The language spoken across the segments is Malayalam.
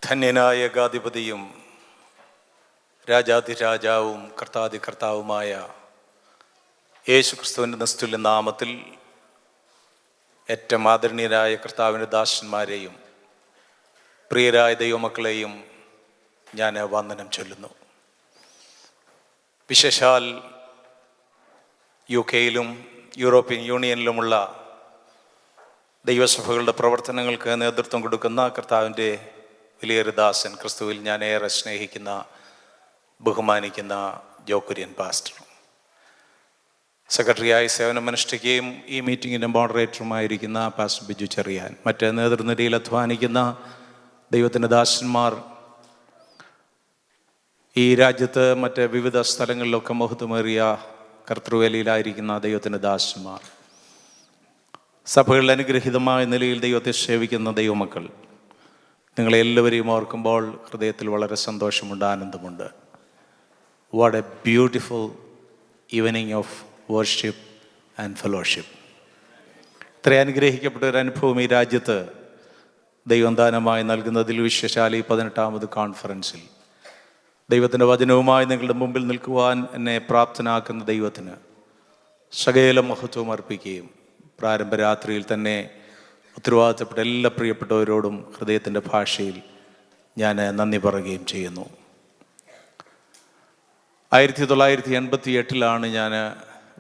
ധന്യനായ ഏകാധിപതിയും രാജാധിരാജാവും കർത്താവുമായ യേശുക്രിസ്തുവിൻ്റെ നിസ്തുല്യ നാമത്തിൽ ഏറ്റവും ആദരണീയരായ കർത്താവിൻ്റെ ദാസന്മാരെയും പ്രിയരായ ദൈവമക്കളെയും ഞാൻ വന്ദനം ചൊല്ലുന്നു. വിശേഷാൽ UK യൂറോപ്യൻ യൂണിയനിലുമുള്ള ദൈവസഭകളുടെ പ്രവർത്തനങ്ങൾക്ക് നേതൃത്വം കൊടുക്കുന്ന കർത്താവിൻ്റെ വലിയൊരു ദാസൻ, ക്രിസ്തുവിൽ ഞാൻ ഏറെ സ്നേഹിക്കുന്ന ബഹുമാനിക്കുന്ന ജോക്കുര്യൻ പാസ്റ്റർ, സെക്രട്ടറിയായി സേവനമനുഷ്ഠിക്കുകയും ഈ മീറ്റിങ്ങിൻ്റെ മോഡറേറ്ററുമായിരിക്കുന്ന പാസ്റ്റർ ബിജു ചെറിയാൻ, മറ്റ് നേതൃനിരയിൽ അധ്വാനിക്കുന്ന ദൈവത്തിൻ്റെ ദാസന്മാർ, ഈ രാജ്യത്ത് മറ്റ് വിവിധ സ്ഥലങ്ങളിലൊക്കെ മഹത്വമേറിയ കർത്തൃവേലയിലായിരിക്കുന്ന ദൈവത്തിൻ്റെ ദാസന്മാർ, സഭകളിൽ അനുഗ്രഹീതമായ നിലയിൽ ദൈവത്തെ സേവിക്കുന്ന ദൈവമക്കൾ, നിങ്ങളെല്ലാവരെയും ഓർക്കുമ്പോൾ ഹൃദയത്തിൽ വളരെ സന്തോഷമുണ്ട്, ആനന്ദമുണ്ട്. What a beautiful evening of worship and fellowship. ഇത്രയും അനുഗ്രഹിക്കപ്പെട്ട ഒരു അനുഭവം ഈ രാജ്യത്ത് ദൈവം ദാനമായി നൽകുന്നതിൽ, വിശേഷാൽ ഈ 18ാമത് കോൺഫറൻസിൽ ദൈവത്തിൻ്റെ വചനവുമായി നിങ്ങളുടെ മുമ്പിൽ നിൽക്കുവാൻ എന്നെ പ്രാപ്തനാക്കുന്ന ദൈവത്തിന് സകല മഹത്വം അർപ്പിക്കുകയും പ്രാരംഭ രാത്രിയിൽ തന്നെ ഉത്തരവാദിത്തപ്പെട്ട എല്ലാ പ്രിയപ്പെട്ടവരോടും ഹൃദയത്തിൻ്റെ ഭാഷയിൽ ഞാൻ നന്ദി പറയുകയും ചെയ്യുന്നു. 1988 ഞാൻ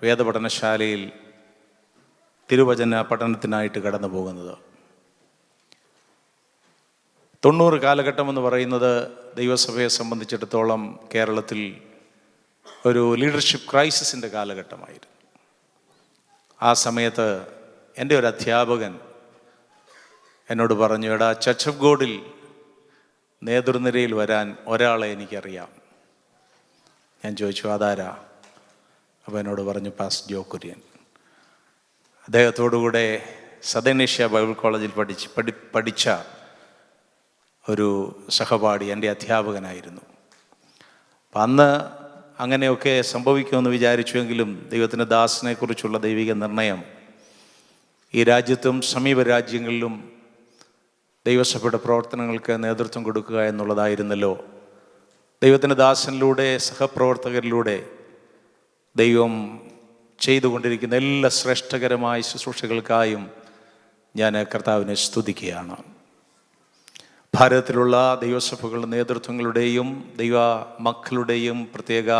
വേദപഠനശാലയിൽ തിരുവചന പഠനത്തിനായിട്ട് കടന്നു പോകുന്നത്. 90 കാലഘട്ടം എന്ന് പറയുന്നത് ദൈവസഭയെ സംബന്ധിച്ചിടത്തോളം കേരളത്തിൽ ഒരു ലീഡർഷിപ്പ് ക്രൈസിസിൻ്റെ കാലഘട്ടമായിരുന്നു. ആ സമയത്ത് എൻ്റെ ഒരു അധ്യാപകൻ എന്നോട് പറഞ്ഞു, എടാ, ചർച്ച് ഓഫ് ഗോഡിൽ നേതൃനിരയിൽ വരാൻ ഒരാളെ എനിക്കറിയാം. ഞാൻ ചോദിച്ചു, അതാരാ? അപ്പോൾ എന്നോട് പറഞ്ഞു, പാസ്റ്റർ ജോ കുര്യൻ. അദ്ദേഹത്തോടുകൂടെ സദേൺ ഏഷ്യ ബൈബിൾ കോളേജിൽ പഠിച്ച ഒരു സഹപാഠി എൻ്റെ അധ്യാപകനായിരുന്നു. അപ്പം അന്ന് അങ്ങനെയൊക്കെ സംഭവിക്കുമെന്ന് വിചാരിച്ചുവെങ്കിലും ദൈവത്തിൻ്റെ ദാസനെക്കുറിച്ചുള്ള ദൈവിക നിർണയം ഈ രാജ്യത്തും സമീപ രാജ്യങ്ങളിലും ദൈവസഭയുടെ പ്രവർത്തനങ്ങൾക്ക് നേതൃത്വം കൊടുക്കുക എന്നുള്ളതായിരുന്നല്ലോ. ദൈവത്തിൻ്റെ ദാസനിലൂടെ, സഹപ്രവർത്തകരിലൂടെ ദൈവം ചെയ്തുകൊണ്ടിരിക്കുന്ന എല്ലാ ശ്രേഷ്ഠകരമായ ശുശ്രൂഷകൾക്കായും ഞാൻ കർത്താവിനെ സ്തുതിക്കുകയാണ്. ഭാരതത്തിലുള്ള ദൈവസഭകളുടെ നേതൃത്വങ്ങളുടെയും ദൈവ മക്കളുടെയും പ്രത്യേക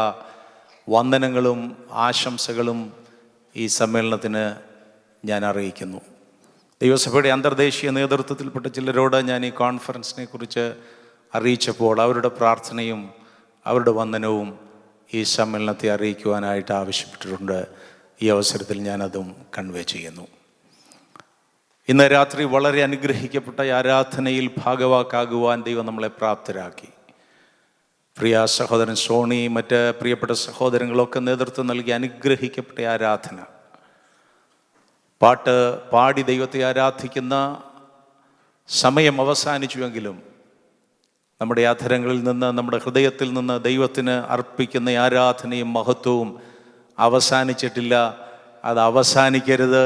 വന്ദനങ്ങളും ആശംസകളും ഈ സമ്മേളനത്തിന് ഞാൻ അറിയിക്കുന്നു. ദൈവസഭയുടെ അന്തർദേശീയ നേതൃത്വത്തിൽപ്പെട്ട ചിലരോട് ഞാൻ ഈ കോൺഫറൻസിനെ കുറിച്ച് അറിയിച്ചപ്പോൾ അവരുടെ പ്രാർത്ഥനയും അവരുടെ വന്ദനവും ഈ സമ്മേളനത്തെ അറിയിക്കുവാനായിട്ട് ആവശ്യപ്പെട്ടിട്ടുണ്ട്. ഈ അവസരത്തിൽ ഞാനതും കൺവേ ചെയ്യുന്നു. ഇന്ന് രാത്രി വളരെ അനുഗ്രഹിക്കപ്പെട്ട ആരാധനയിൽ ഭാഗവാക്കാകുവാൻ ദൈവം നമ്മളെ പ്രാപ്തരാക്കി. പ്രിയ സഹോദരൻ സോണി, മറ്റ് പ്രിയപ്പെട്ട സഹോദരങ്ങളൊക്കെ നേതൃത്വം നൽകി അനുഗ്രഹിക്കപ്പെട്ട ആരാധന, പാട്ട് പാടി ദൈവത്തെ ആരാധിക്കുന്ന സമയം അവസാനിച്ചുവെങ്കിലും നമ്മുടെ അധരങ്ങളിൽ നിന്ന്, നമ്മുടെ ഹൃദയത്തിൽ നിന്ന് ദൈവത്തിന് അർപ്പിക്കുന്ന ആരാധനയും മഹത്വവും അവസാനിച്ചിട്ടില്ല. അത് അവസാനിക്കരുത്.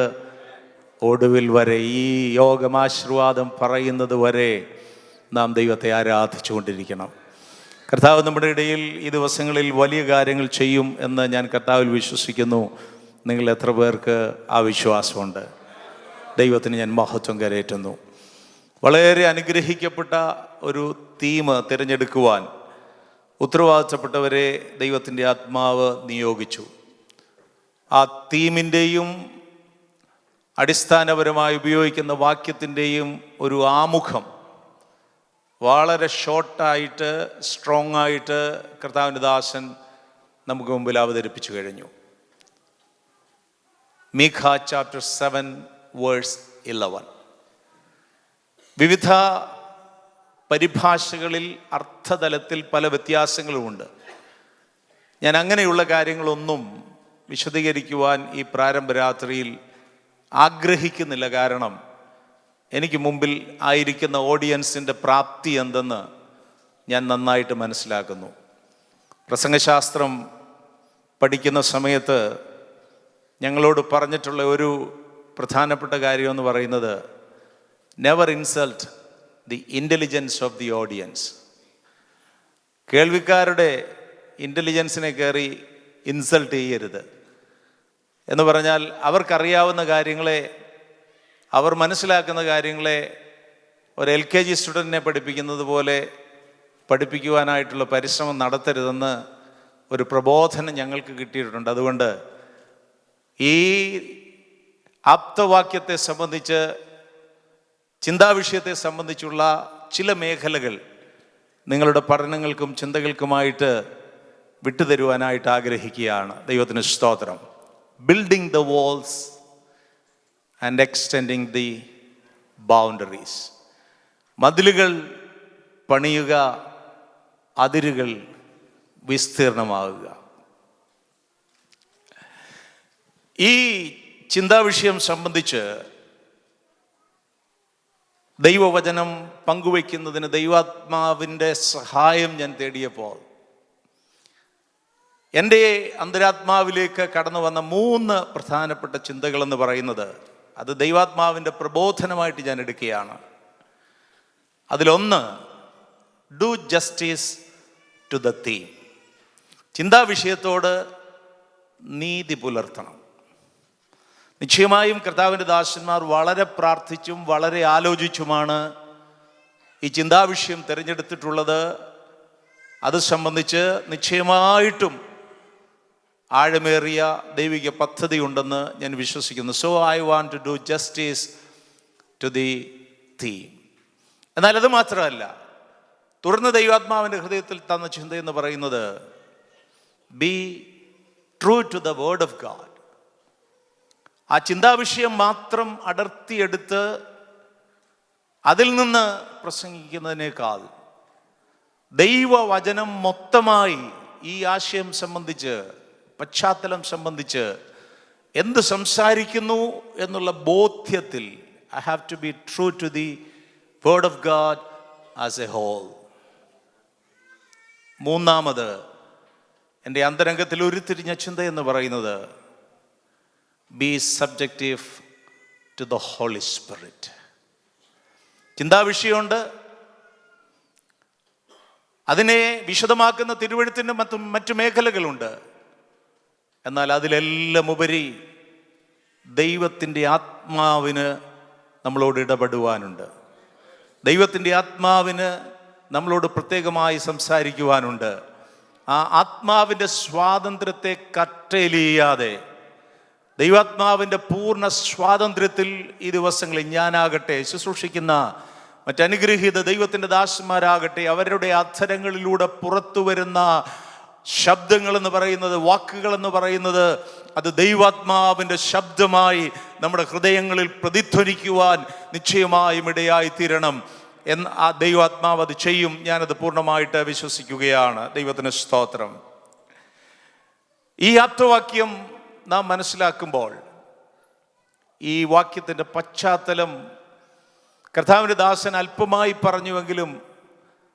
ഒടുവിൽ വരെ, ഈ യോഗമാശീർവാദം പറയുന്നത് വരെ നാം ദൈവത്തെ ആരാധിച്ചു കൊണ്ടിരിക്കണം. കർത്താവ് നമ്മുടെ ഇടയിൽ ഈ ദിവസങ്ങളിൽ വലിയ കാര്യങ്ങൾ ചെയ്യും എന്ന് ഞാൻ കർത്താവിൽ വിശ്വസിക്കുന്നു. നിങ്ങൾ എത്ര പേർക്ക് ആ വിശ്വാസമുണ്ട്? ദൈവത്തിന് ഞാൻ മഹത്വം കരയേറ്റുന്നു. വളരെ അനുഗ്രഹിക്കപ്പെട്ട ഒരു തീം തിരഞ്ഞെടുക്കുവാൻ ഉത്തരവാദിത്തപ്പെട്ടവരെ ദൈവത്തിൻ്റെ ആത്മാവ് നിയോഗിച്ചു. ആ തീമിൻ്റെയും അടിസ്ഥാനപരമായി ഉപയോഗിക്കുന്ന വാക്യത്തിൻ്റെയും ഒരു ആമുഖം വളരെ ഷോർട്ടായിട്ട്, സ്ട്രോങ് ആയിട്ട് കർത്താവിൻ്റെ ദാസൻ നമുക്ക് മുമ്പിൽ അവതരിപ്പിച്ചു കഴിഞ്ഞു. മീഖ ചാപ്റ്റർ 7 വേഴ്സ് 11. വിവിധ പരിഭാഷകളിൽ അർത്ഥതലത്തിൽ പല വ്യത്യാസങ്ങളുമുണ്ട്. ഞാൻ അങ്ങനെയുള്ള കാര്യങ്ങളൊന്നും വിശദീകരിക്കുവാൻ ഈ പ്രാരംഭ രാത്രിയിൽ ആഗ്രഹിക്കുന്നില്ല. കാരണം എനിക്ക് മുമ്പിൽ ആയിരിക്കുന്ന ഓഡിയൻസിൻ്റെ പ്രാപ്തി എന്തെന്ന് ഞാൻ നന്നായിട്ട് മനസ്സിലാക്കുന്നു. പ്രസംഗശാസ്ത്രം പഠിക്കുന്ന സമയത്ത് ഞങ്ങളോട് പറഞ്ഞിട്ടുള്ള ഒരു പ്രധാനപ്പെട്ട കാര്യമെന്ന് പറയുന്നത്, never insult the intelligence of the audience. കേൾവിക്കാരുടെ ഇൻ്റലിജൻസിനെ കയറി ഇൻസൾട്ട് ചെയ്യരുത്. എന്ന് പറഞ്ഞാൽ അവർക്കറിയാവുന്ന കാര്യങ്ങളെ, അവർ മനസ്സിലാക്കുന്ന കാര്യങ്ങളെ ഒരു LKG സ്റ്റുഡൻറ്റിനെ പഠിപ്പിക്കുന്നത് പോലെ പഠിപ്പിക്കുവാനായിട്ടുള്ള പരിശ്രമം നടത്തരുതെന്ന് ഒരു പ്രബോധനം ഞങ്ങൾക്ക് കിട്ടിയിട്ടുണ്ട്. അതുകൊണ്ട് ഈ ആപ്തവാക്യത്തെ സംബന്ധിച്ച്, ചിന്താവിഷയത്തെ സംബന്ധിച്ചുള്ള ചില മേഖലകൾ നിങ്ങളുടെ പഠനങ്ങൾക്കും ചിന്തകൾക്കുമായിട്ട് വിട്ടുതരുവാനായിട്ട് ആഗ്രഹിക്കുകയാണ്. ദൈവത്തിന് സ്തോത്രം. Building the walls and extending the boundaries. മതിലുകൾ പണിയുക, അതിരുകൾ വിസ്തീർണമാകുക. ഈ ചിന്താവിഷയം സംബന്ധിച്ച് ദൈവവചനം പങ്കുവയ്ക്കുന്നതിന് ദൈവാത്മാവിൻ്റെ സഹായം ഞാൻ തേടിയപ്പോൾ എൻ്റെ അന്തരാത്മാവിലേക്ക് കടന്നു വന്ന 3 പ്രധാനപ്പെട്ട ചിന്തകളെന്ന് പറയുന്നത്, അത് ദൈവാത്മാവിൻ്റെ പ്രബോധനമായിട്ട് ഞാൻ എടുക്കുകയാണ്. അതിലൊന്ന്, do justice to the theme. ചിന്താവിഷയത്തോട് നീതി പുലർത്തണം. നിശ്ചയമായും കർത്താവിൻ്റെ ദാസന്മാർ വളരെ പ്രാർത്ഥിച്ചും വളരെ ആലോചിച്ചുമാണ് ഈ ചിന്താവിഷയം തിരഞ്ഞെടുത്തിട്ടുള്ളത്. അത് സംബന്ധിച്ച് നിശ്ചയമായിട്ടും ആഴമേറിയ ദൈവിക പദ്ധതി ഉണ്ടെന്ന് ഞാൻ വിശ്വസിക്കുന്നു. So I want to do justice to the theme. എന്നാൽ അത് മാത്രമല്ല, തുടർന്ന് ദൈവാത്മാവിൻ്റെ ഹൃദയത്തിൽ തന്ന ചിന്തയെന്ന് പറയുന്നത്, be true to the word of God. ആ ചിന്താവിഷയം മാത്രം അടർത്തിയെടുത്ത് അതിൽ നിന്ന് പ്രസംഗിക്കുന്നതിനേക്കാൾ ദൈവവചനം മൊത്തമായി ഈ ആശയം സംബന്ധിച്ച്, പശ്ചാത്തലം സംബന്ധിച്ച് എന്ത് സംസാരിക്കുന്നു എന്നുള്ള ബോധ്യത്തിൽ I have to be true to the word of God as a whole. മൂന്നാമത്, എൻ്റെ അന്തരംഗത്തിൽ ഉരുത്തിരിഞ്ഞ ചിന്ത എന്ന് പറയുന്നത്, be subjective to the Holy Spirit. ചിന്താവിഷയമുണ്ട്, അതിനെ വിശദമാക്കുന്ന തിരുവെഴുത്തിൻ്റെ മറ്റു മേഖലകളുണ്ട്. എന്നാൽ അതിലെല്ലാം ഉപരി ദൈവത്തിൻ്റെ ആത്മാവിന് നമ്മളോട് ഇടപെടുവാനുണ്ട്. ദൈവത്തിൻ്റെ ആത്മാവിന് നമ്മളോട് പ്രത്യേകമായി സംസാരിക്കുവാനുണ്ട്. ആ ആത്മാവിൻ്റെ സ്വാതന്ത്ര്യത്തെ കട്ടേലിയാതെ, ദൈവാത്മാവിൻ്റെ പൂർണ്ണ സ്വാതന്ത്ര്യത്തിൽ ഈ ദിവസങ്ങളിൽ ഞാനാകട്ടെ, ശുശ്രൂഷിക്കുന്ന മറ്റനുഗ്രഹീത ദൈവത്തിൻ്റെ ദാസന്മാരാകട്ടെ, അവരുടെ അധരങ്ങളിലൂടെ പുറത്തു വരുന്ന ശബ്ദങ്ങളെന്ന് പറയുന്നത്, വാക്കുകളെന്ന് പറയുന്നത്, അത് ദൈവാത്മാവിൻ്റെ ശബ്ദമായി നമ്മുടെ ഹൃദയങ്ങളിൽ പ്രതിധ്വനിക്കുവാൻ നിശ്ചയമായും ഇടയായി തീരണം എന്ന് ആ ദൈവാത്മാവ് അത് ചെയ്യും. ഞാനത് പൂർണ്ണമായിട്ട് വിശ്വസിക്കുകയാണ്. ദൈവത്തിന് സ്തോത്രം. ഈ ആപ്തവാക്യം നാം മനസ്സിലാക്കുമ്പോൾ, ഈ വാക്യത്തിൻ്റെ പശ്ചാത്തലം കർത്താവിൻ്റെ ദാസൻ അല്പമായി പറഞ്ഞുവെങ്കിലും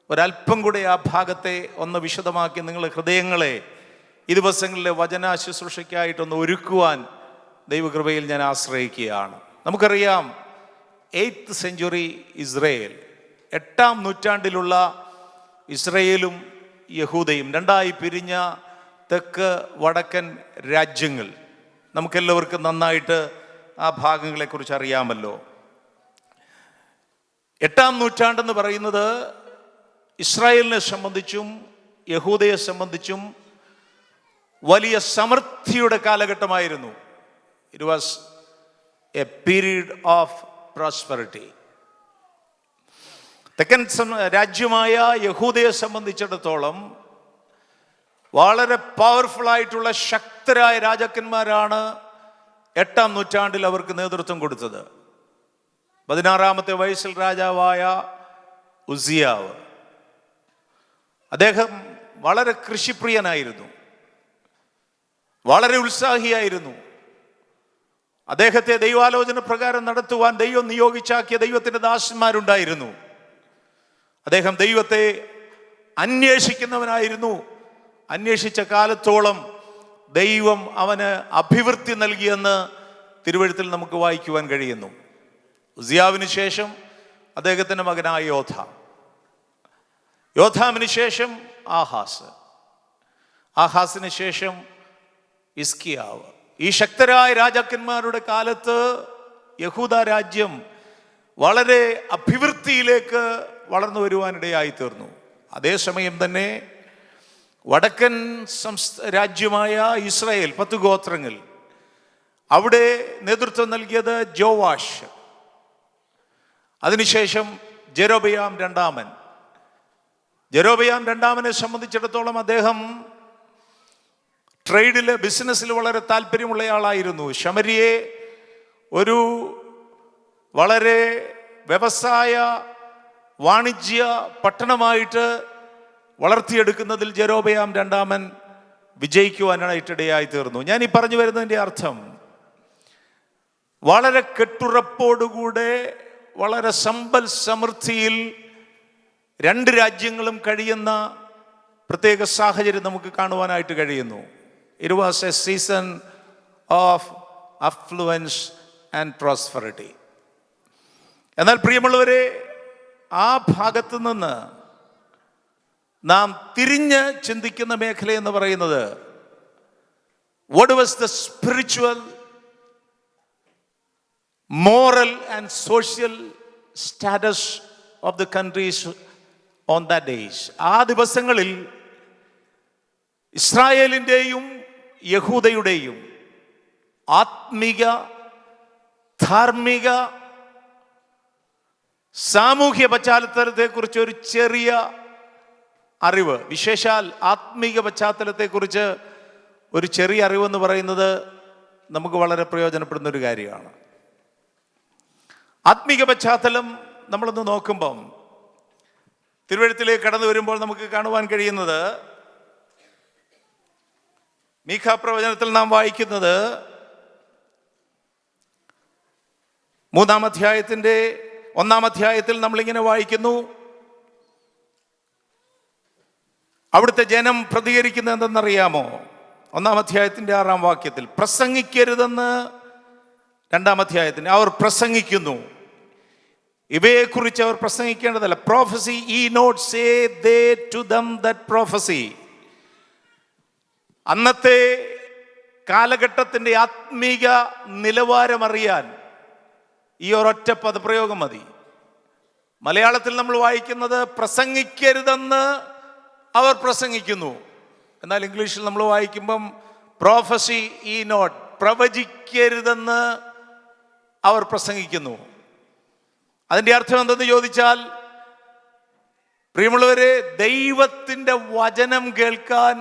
ഒരല്പം കൂടെ ആ ഭാഗത്തെ ഒന്ന് വിശദമാക്കി നിങ്ങളുടെ ഹൃദയങ്ങളെ ഈ ദിവസങ്ങളിലെ വചന ശുശ്രൂഷയ്ക്കായിട്ടൊന്ന് ഒരുക്കുവാൻ ദൈവകൃപയിൽ ഞാൻ ആശ്രയിക്കുകയാണ്. നമുക്കറിയാം, 8th century ഇസ്രയേൽ, 8ാം നൂറ്റാണ്ടിലുള്ള ഇസ്രയേലും യഹൂദയും രണ്ടായി പിരിഞ്ഞ തെക്ക് വടക്കൻ രാജ്യങ്ങൾ, നമുക്കെല്ലാവർക്കും നന്നായിട്ട് ആ ഭാഗങ്ങളെക്കുറിച്ച് അറിയാമല്ലോ. 8ാം നൂറ്റാണ്ടെന്ന് പറയുന്നത് ഇസ്രായേലിനെ സംബന്ധിച്ചും യഹൂദയെ സംബന്ധിച്ചും വലിയ സമൃദ്ധിയുടെ കാലഘട്ടമായിരുന്നു. It was A period of prosperity. തെക്കൻ രാജ്യമായ യഹൂദയെ സംബന്ധിച്ചിടത്തോളം വളരെ പവർഫുൾ ആയിട്ടുള്ള ശക്തരായ രാജാക്കന്മാരാണ് 8ാം നൂറ്റാണ്ടിൽ അവർക്ക് നേതൃത്വം കൊടുത്തത്. 16ാമത്തെ വയസ്സിൽ രാജാവായ ഉസിയാവ്, അദ്ദേഹം വളരെ കൃഷിപ്രിയനായിരുന്നു, വളരെ ഉത്സാഹിയായിരുന്നു. അദ്ദേഹത്തെ ദൈവാലോചന പ്രകാരം നടത്തുവാൻ ദൈവം നിയോഗിച്ചാക്കിയ ദൈവത്തിൻ്റെ ദാസന്മാരുണ്ടായിരുന്നു. അദ്ദേഹം ദൈവത്തെ അന്വേഷിക്കുന്നവനായിരുന്നു. അന്വേഷിച്ച കാലത്തോളം ദൈവം അവന് അഭിവൃദ്ധി നൽകിയെന്ന് തിരുവെഴുത്തിൽ നമുക്ക് വായിക്കുവാൻ കഴിയുന്നു. ഉസിയാവിന് ശേഷം അദ്ദേഹത്തിൻ്റെ മകനായ യോഥാം. യോഥാമിന് ശേഷം ആഹാസ്, ആഹാസിന് ശേഷം ഹിസ്കിയാവ്. ഈ ശക്തരായ രാജാക്കന്മാരുടെ കാലത്ത് യഹൂദ രാജ്യം വളരെ അഭിവൃദ്ധിയിലേക്ക് വളർന്നു വരുവാനിടയായി തീർന്നു. അതേസമയം തന്നെ വടക്കൻ രാജ്യമായ ഇസ്രായേൽ 10 ഗോത്രങ്ങൾ, അവിടെ നേതൃത്വം നൽകിയത് ജോവാഷ്, അതിനുശേഷം ജെരോബെയാം രണ്ടാമൻ. ജെരോബെയാം രണ്ടാമനെ സംബന്ധിച്ചിടത്തോളം അദ്ദേഹം ട്രേഡിൽ, ബിസിനസ്സിൽ വളരെ താല്പര്യമുള്ളയാളായിരുന്നു. ശമരിയെ ഒരു വളരെ വ്യവസായ വാണിജ്യ പട്ടണമായിട്ട് വളർത്തിയെടുക്കുന്നതിൽ ജെരോബെയാം രണ്ടാമൻ വിജയിക്കുവാനായിട്ടിടയായി തീർന്നു. ഞാൻ ഈ പറഞ്ഞു വരുന്നതിൻ്റെ അർത്ഥം, വളരെ കെട്ടുറപ്പോടുകൂടെ വളരെ സമ്പൽ സമൃദ്ധിയിൽ 2 രാജ്യങ്ങളും കഴിയുന്ന പ്രത്യേക സാഹചര്യം നമുക്ക് കാണുവാനായിട്ട് കഴിയുന്നു. It was a season of affluence and prosperity. എന്നാൽ പ്രിയമുള്ളവരെ, ആ ഭാഗത്ത് നിന്ന് നാം തിരിഞ്ഞ് ചിന്തിക്കുന്ന മേഖല എന്ന് പറയുന്നത്, what was the spiritual, moral and social status of the countries on that days. ആ ദിവസങ്ങളിൽ ഇസ്രായേലിൻ്റെയും യഹൂദയുടെയും ആത്മീക, ധാർമ്മിക, സാമൂഹ്യ പശ്ചാത്തലത്തെക്കുറിച്ച് ഒരു ചെറിയ അറിവ്, വിശേഷാൽ ആത്മീക പശ്ചാത്തലത്തെക്കുറിച്ച് ഒരു ചെറിയ അറിവെന്ന് പറയുന്നത് നമുക്ക് വളരെ പ്രയോജനപ്പെടുന്ന ഒരു കാര്യമാണ്. ആത്മീക പശ്ചാത്തലം നമ്മളൊന്ന് നോക്കുമ്പം, തിരുവെഴുത്തിലേക്ക് കടന്നു വരുമ്പോൾ നമുക്ക് കാണുവാൻ കഴിയുന്നത്, മീഖാ പ്രവചനത്തിൽ നാം വായിക്കുന്നത് 3-ാം അധ്യായത്തിൻ്റെ 1-ാം അധ്യായത്തിൽ നമ്മളിങ്ങനെ വായിക്കുന്നു, അവിടുത്തെ ജനം പ്രതികരിക്കുന്നത് എന്തെന്നറിയാമോ? 1-ാം അധ്യായത്തിൻ്റെ 6-ാം വാക്യത്തിൽ, പ്രസംഗിക്കരുതെന്ന് 2-ാം അധ്യായത്തിന് അവർ പ്രസംഗിക്കുന്നു. ഇവയെക്കുറിച്ച് അവർ പ്രസംഗിക്കേണ്ടതല്ല. Prophesy ye not say they to them that prophesy. അന്നത്തെ കാലഘട്ടത്തിൻ്റെ ആത്മീക നിലവാരം അറിയാൻ ഈ ഒരൊറ്റ പദപ്രയോഗം മതി. മലയാളത്തിൽ നമ്മൾ വായിക്കുന്നത് പ്രസംഗിക്കരുതെന്ന് അവർ പ്രസംഗിക്കുന്നു. എന്നാൽ ഇംഗ്ലീഷിൽ നമ്മൾ വായിക്കുമ്പം പ്രോഫസി ഈ നോട്ട്, പ്രവചിക്കരുതെന്ന് അവർ പ്രസംഗിക്കുന്നു. അതിൻ്റെ അർത്ഥം എന്തെന്ന് ചോദിച്ചാൽ, പ്രിയമുള്ളവരെ, ദൈവത്തിൻ്റെ വചനം കേൾക്കാൻ,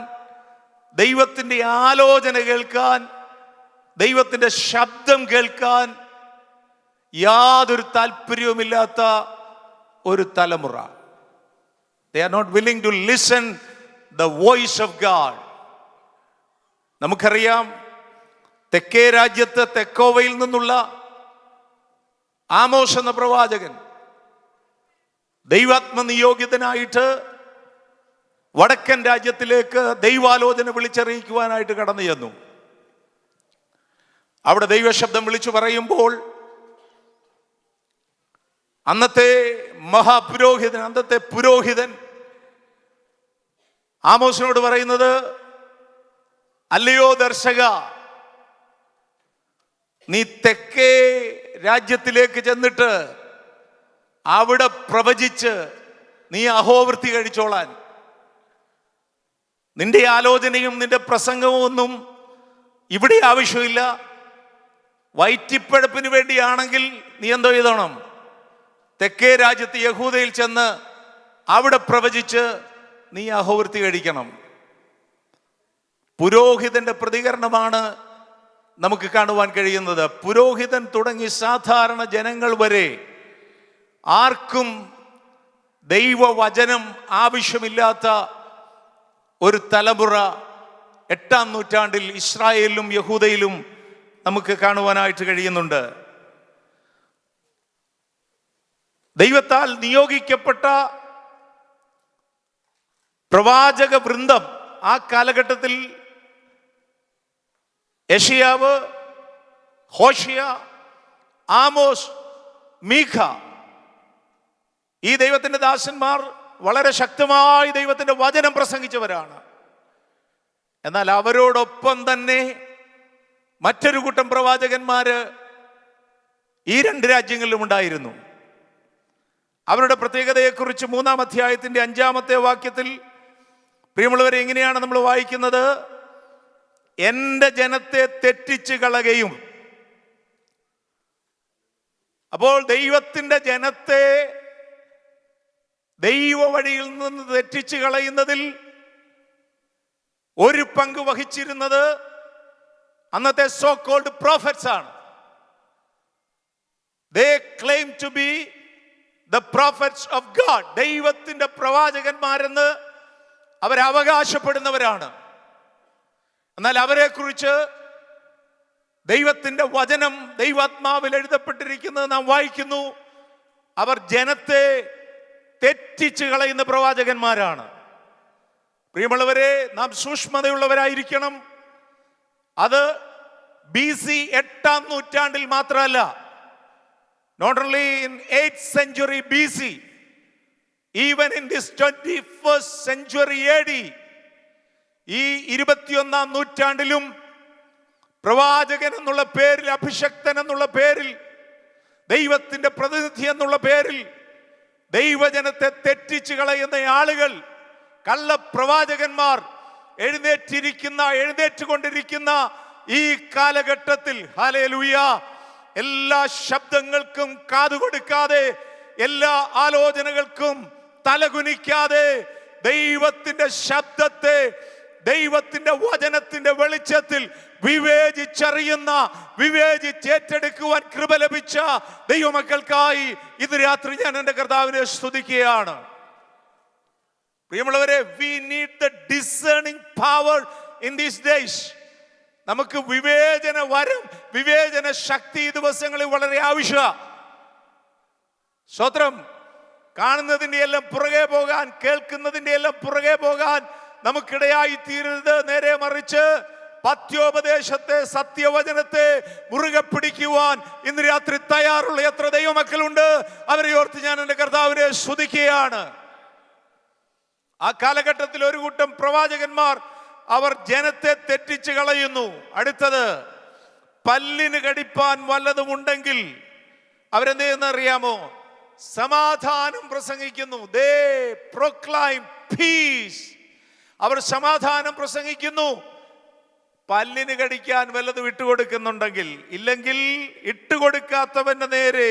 ദൈവത്തിൻ്റെ ആലോചന കേൾക്കാൻ, ദൈവത്തിൻ്റെ ശബ്ദം കേൾക്കാൻ യാതൊരു താല്പര്യവുമില്ലാത്ത ഒരു തലമുറ. They are not willing to listen the voice of God. നമുക്കറിയാം, തെക്കേ രാജ്യത്ത് തെക്കോവയിൽ നിന്നുള്ള ആമോസ് എന്ന പ്രവാചകൻ ദൈവാത്മനിയോഗിതനായിട്ട് വടക്കൻ രാജ്യത്തിലേക്ക് ദൈവാലോചന വിളിച്ചറിയിക്കുവാനായിട്ട് കടന്നു ചെന്നു. അവിടെ ദൈവശബ്ദം വിളിച്ചു പറയുമ്പോൾ അന്നത്തെ മഹാപുരോഹിതൻ, അന്നത്തെ പുരോഹിതൻ ആമോസിനോട് പറയുന്നത്, അല്ലയോ ദർശക, നീ തെക്കേ രാജ്യത്തിലേക്ക് ചെന്നിട്ട് അവിടെ പ്രവചിച്ച് നീ അഹോവൃത്തി കഴിച്ചോളാൻ. നിന്റെ ആലോചനയും നിന്റെ പ്രസംഗവും ഒന്നും ഇവിടെ ആവശ്യമില്ല. വയറ്റിപ്പഴപ്പിന് വേണ്ടിയാണെങ്കിൽ നീ എന്തോ ചെയ്തോണം, തെക്കേ രാജ്യത്ത് യഹൂദയിൽ ചെന്ന് അവിടെ പ്രവചിച്ച് നീ അഹോവൃത്തി കഴിക്കണം. പുരോഹിതന്റെ പ്രതികരണമാണ് നമുക്ക് കാണുവാൻ കഴിയുന്നത്. പുരോഹിതൻ തുടങ്ങി സാധാരണ ജനങ്ങൾ വരെ ആർക്കും ദൈവവചനം ആവശ്യമില്ലാത്ത ഒരു തലമുറ 8-ാം നൂറ്റാണ്ടിൽ ഇസ്രായേലിലും യഹൂദയിലും നമുക്ക് കാണുവാനായിട്ട് കഴിയുന്നുണ്ട്. ദൈവത്താൽ നിയോഗിക്കപ്പെട്ട പ്രവാചക വൃന്ദം ആ കാലഘട്ടത്തിൽ യെശയ്യാവ്, ഹോശിയ, ആമോസ്, മീഖ ഈ ദൈവത്തിൻ്റെ ദാസന്മാർ വളരെ ശക്തമായി ദൈവത്തിൻ്റെ വചനം പ്രസംഗിച്ചവരാണ്. എന്നാൽ അവരോടൊപ്പം തന്നെ മറ്റൊരു കൂട്ടം പ്രവാചകന്മാര് ഈ രണ്ട് രാജ്യങ്ങളിലും ഉണ്ടായിരുന്നു. അവരുടെ പ്രത്യേകതയെക്കുറിച്ച് 3-ാം അധ്യായത്തിൻ്റെ 5-ാമത്തെ വാക്യത്തിൽ പ്രിയമുള്ളവരെ ഇങ്ങനെയാണ് നമ്മൾ വായിക്കുന്നത്: എൻ്റെ ജനത്തെ തെറ്റിച്ച് കളയുകയും. അപ്പോൾ ദൈവത്തിൻ്റെ ജനത്തെ ദൈവ വഴിയിൽ നിന്ന് തെറ്റിച്ച് കളയുന്നതിൽ ഒരു പങ്ക് വഹിച്ചിരുന്നത് അന്നത്തെ സോ കോൾഡ് പ്രോഫറ്റ്സ് ആണ്. They claim to be the prophets of God. ദൈവത്തിന്റെ പ്രവാചകന്മാരെന്ന് അവർ അവകാശപ്പെടുന്നവരാണ്. എന്നാൽ അവരെ കുറിച്ച് ദൈവത്തിന്റെ വചനം ദൈവാത്മാവിൽ എഴുതപ്പെട്ടിരിക്കുന്നത് നാം വായിക്കുന്നു. അവർ ജനത്തെ തെറ്റിച്ച് കളയുന്ന പ്രവാചകന്മാരാണ്. പ്രിയമുള്ളവരെ, നാം സൂക്ഷ്മതയുള്ളവരായിരിക്കണം. അത് BC 8-ാം നൂറ്റാണ്ടിൽ മാത്രമല്ല, not only in 8th century BC, even in this 21st century AD, ഈ 21-ാം നൂറ്റാണ്ടിലും പ്രവാചകൻ എന്നുള്ള പേരിൽ, അഭിഷക്തൻ എന്നുള്ള പേരിൽ, ദൈവത്തിന്റെ പ്രതിനിധി എന്നുള്ള പേരിൽ ദൈവജനത്തെ തെറ്റിച്ച് കളയുന്ന ആളുകൾ, കള്ളപ്രവാചകന്മാർ എഴുന്നേറ്റുകൊണ്ടിരിക്കുന്ന ഈ കാലഘട്ടത്തിൽ ഹല്ലേലൂയ, എല്ലാ ശബ്ദങ്ങൾക്കും കാതുകൊടുക്കാതെ, എല്ലാ ആലോചനകൾക്കും തലകുനിക്കാതെ ദൈവത്തിന്റെ ശബ്ദത്തെ ദൈവത്തിന്റെ വചനത്തിന്റെ വെളിച്ചത്തിൽ വിവേചിച്ചേറ്റെടുക്കുവാൻ കൃപ ലഭിച്ച ദൈവമക്കൾക്കായി ഇന്ന് രാത്രി ഞാൻ എൻ്റെ കർത്താവിനെ സ്തുതിക്കുകയാണ്. പ്രിയമുള്ളവരെ, we need the discerning power in these days. നമുക്ക് വിവേചന ശക്തി ഈ ദിവസങ്ങളിൽ വളരെ ആവശ്യമാണ്. സ്തോത്രം. കാണുന്നതിൻ്റെ എല്ലാം പുറകെ പോകാൻ, കേൾക്കുന്നതിൻ്റെ എല്ലാം പുറകെ പോകാൻ നമുക്കിടയായി തീരരുത്. നേരെ മറിച്ച് പത്യോപദേശത്തെ, സത്യവചനത്തെ മുറുകെ പിടിക്കുവാൻ ഇന്ന് രാത്രി തയ്യാറുള്ള എത്ര ദൈവമക്കളുണ്ട്, അവരെ ഓർത്ത് ഞാൻ എൻ്റെ കർത്താവിനെ സ്തുതിക്കുകയാണ്. ആ കാലഘട്ടത്തിൽ ഒരു കൂട്ടം പ്രവാചകന്മാർ അവർ ജനത്തെ തെറ്റിച്ച് കളയുന്നു. അടുത്തത്, പല്ലിന് കടിപ്പാൻ വല്ലതുമുണ്ടെങ്കിൽ അവരെന്ത് ചെയ്യുന്ന അറിയാമോ? സമാധാനം പ്രസംഗിക്കുന്നു. They proclaim peace. അവർ സമാധാനം പ്രസംഗിക്കുന്നു. പല്ലിന് കടിക്കാൻ വല്ലതും ഇട്ടുകൊടുക്കുന്നുണ്ടെങ്കിൽ, ഇല്ലെങ്കിൽ ഇട്ടുകൊടുക്കാത്തവന്റെ നേരെ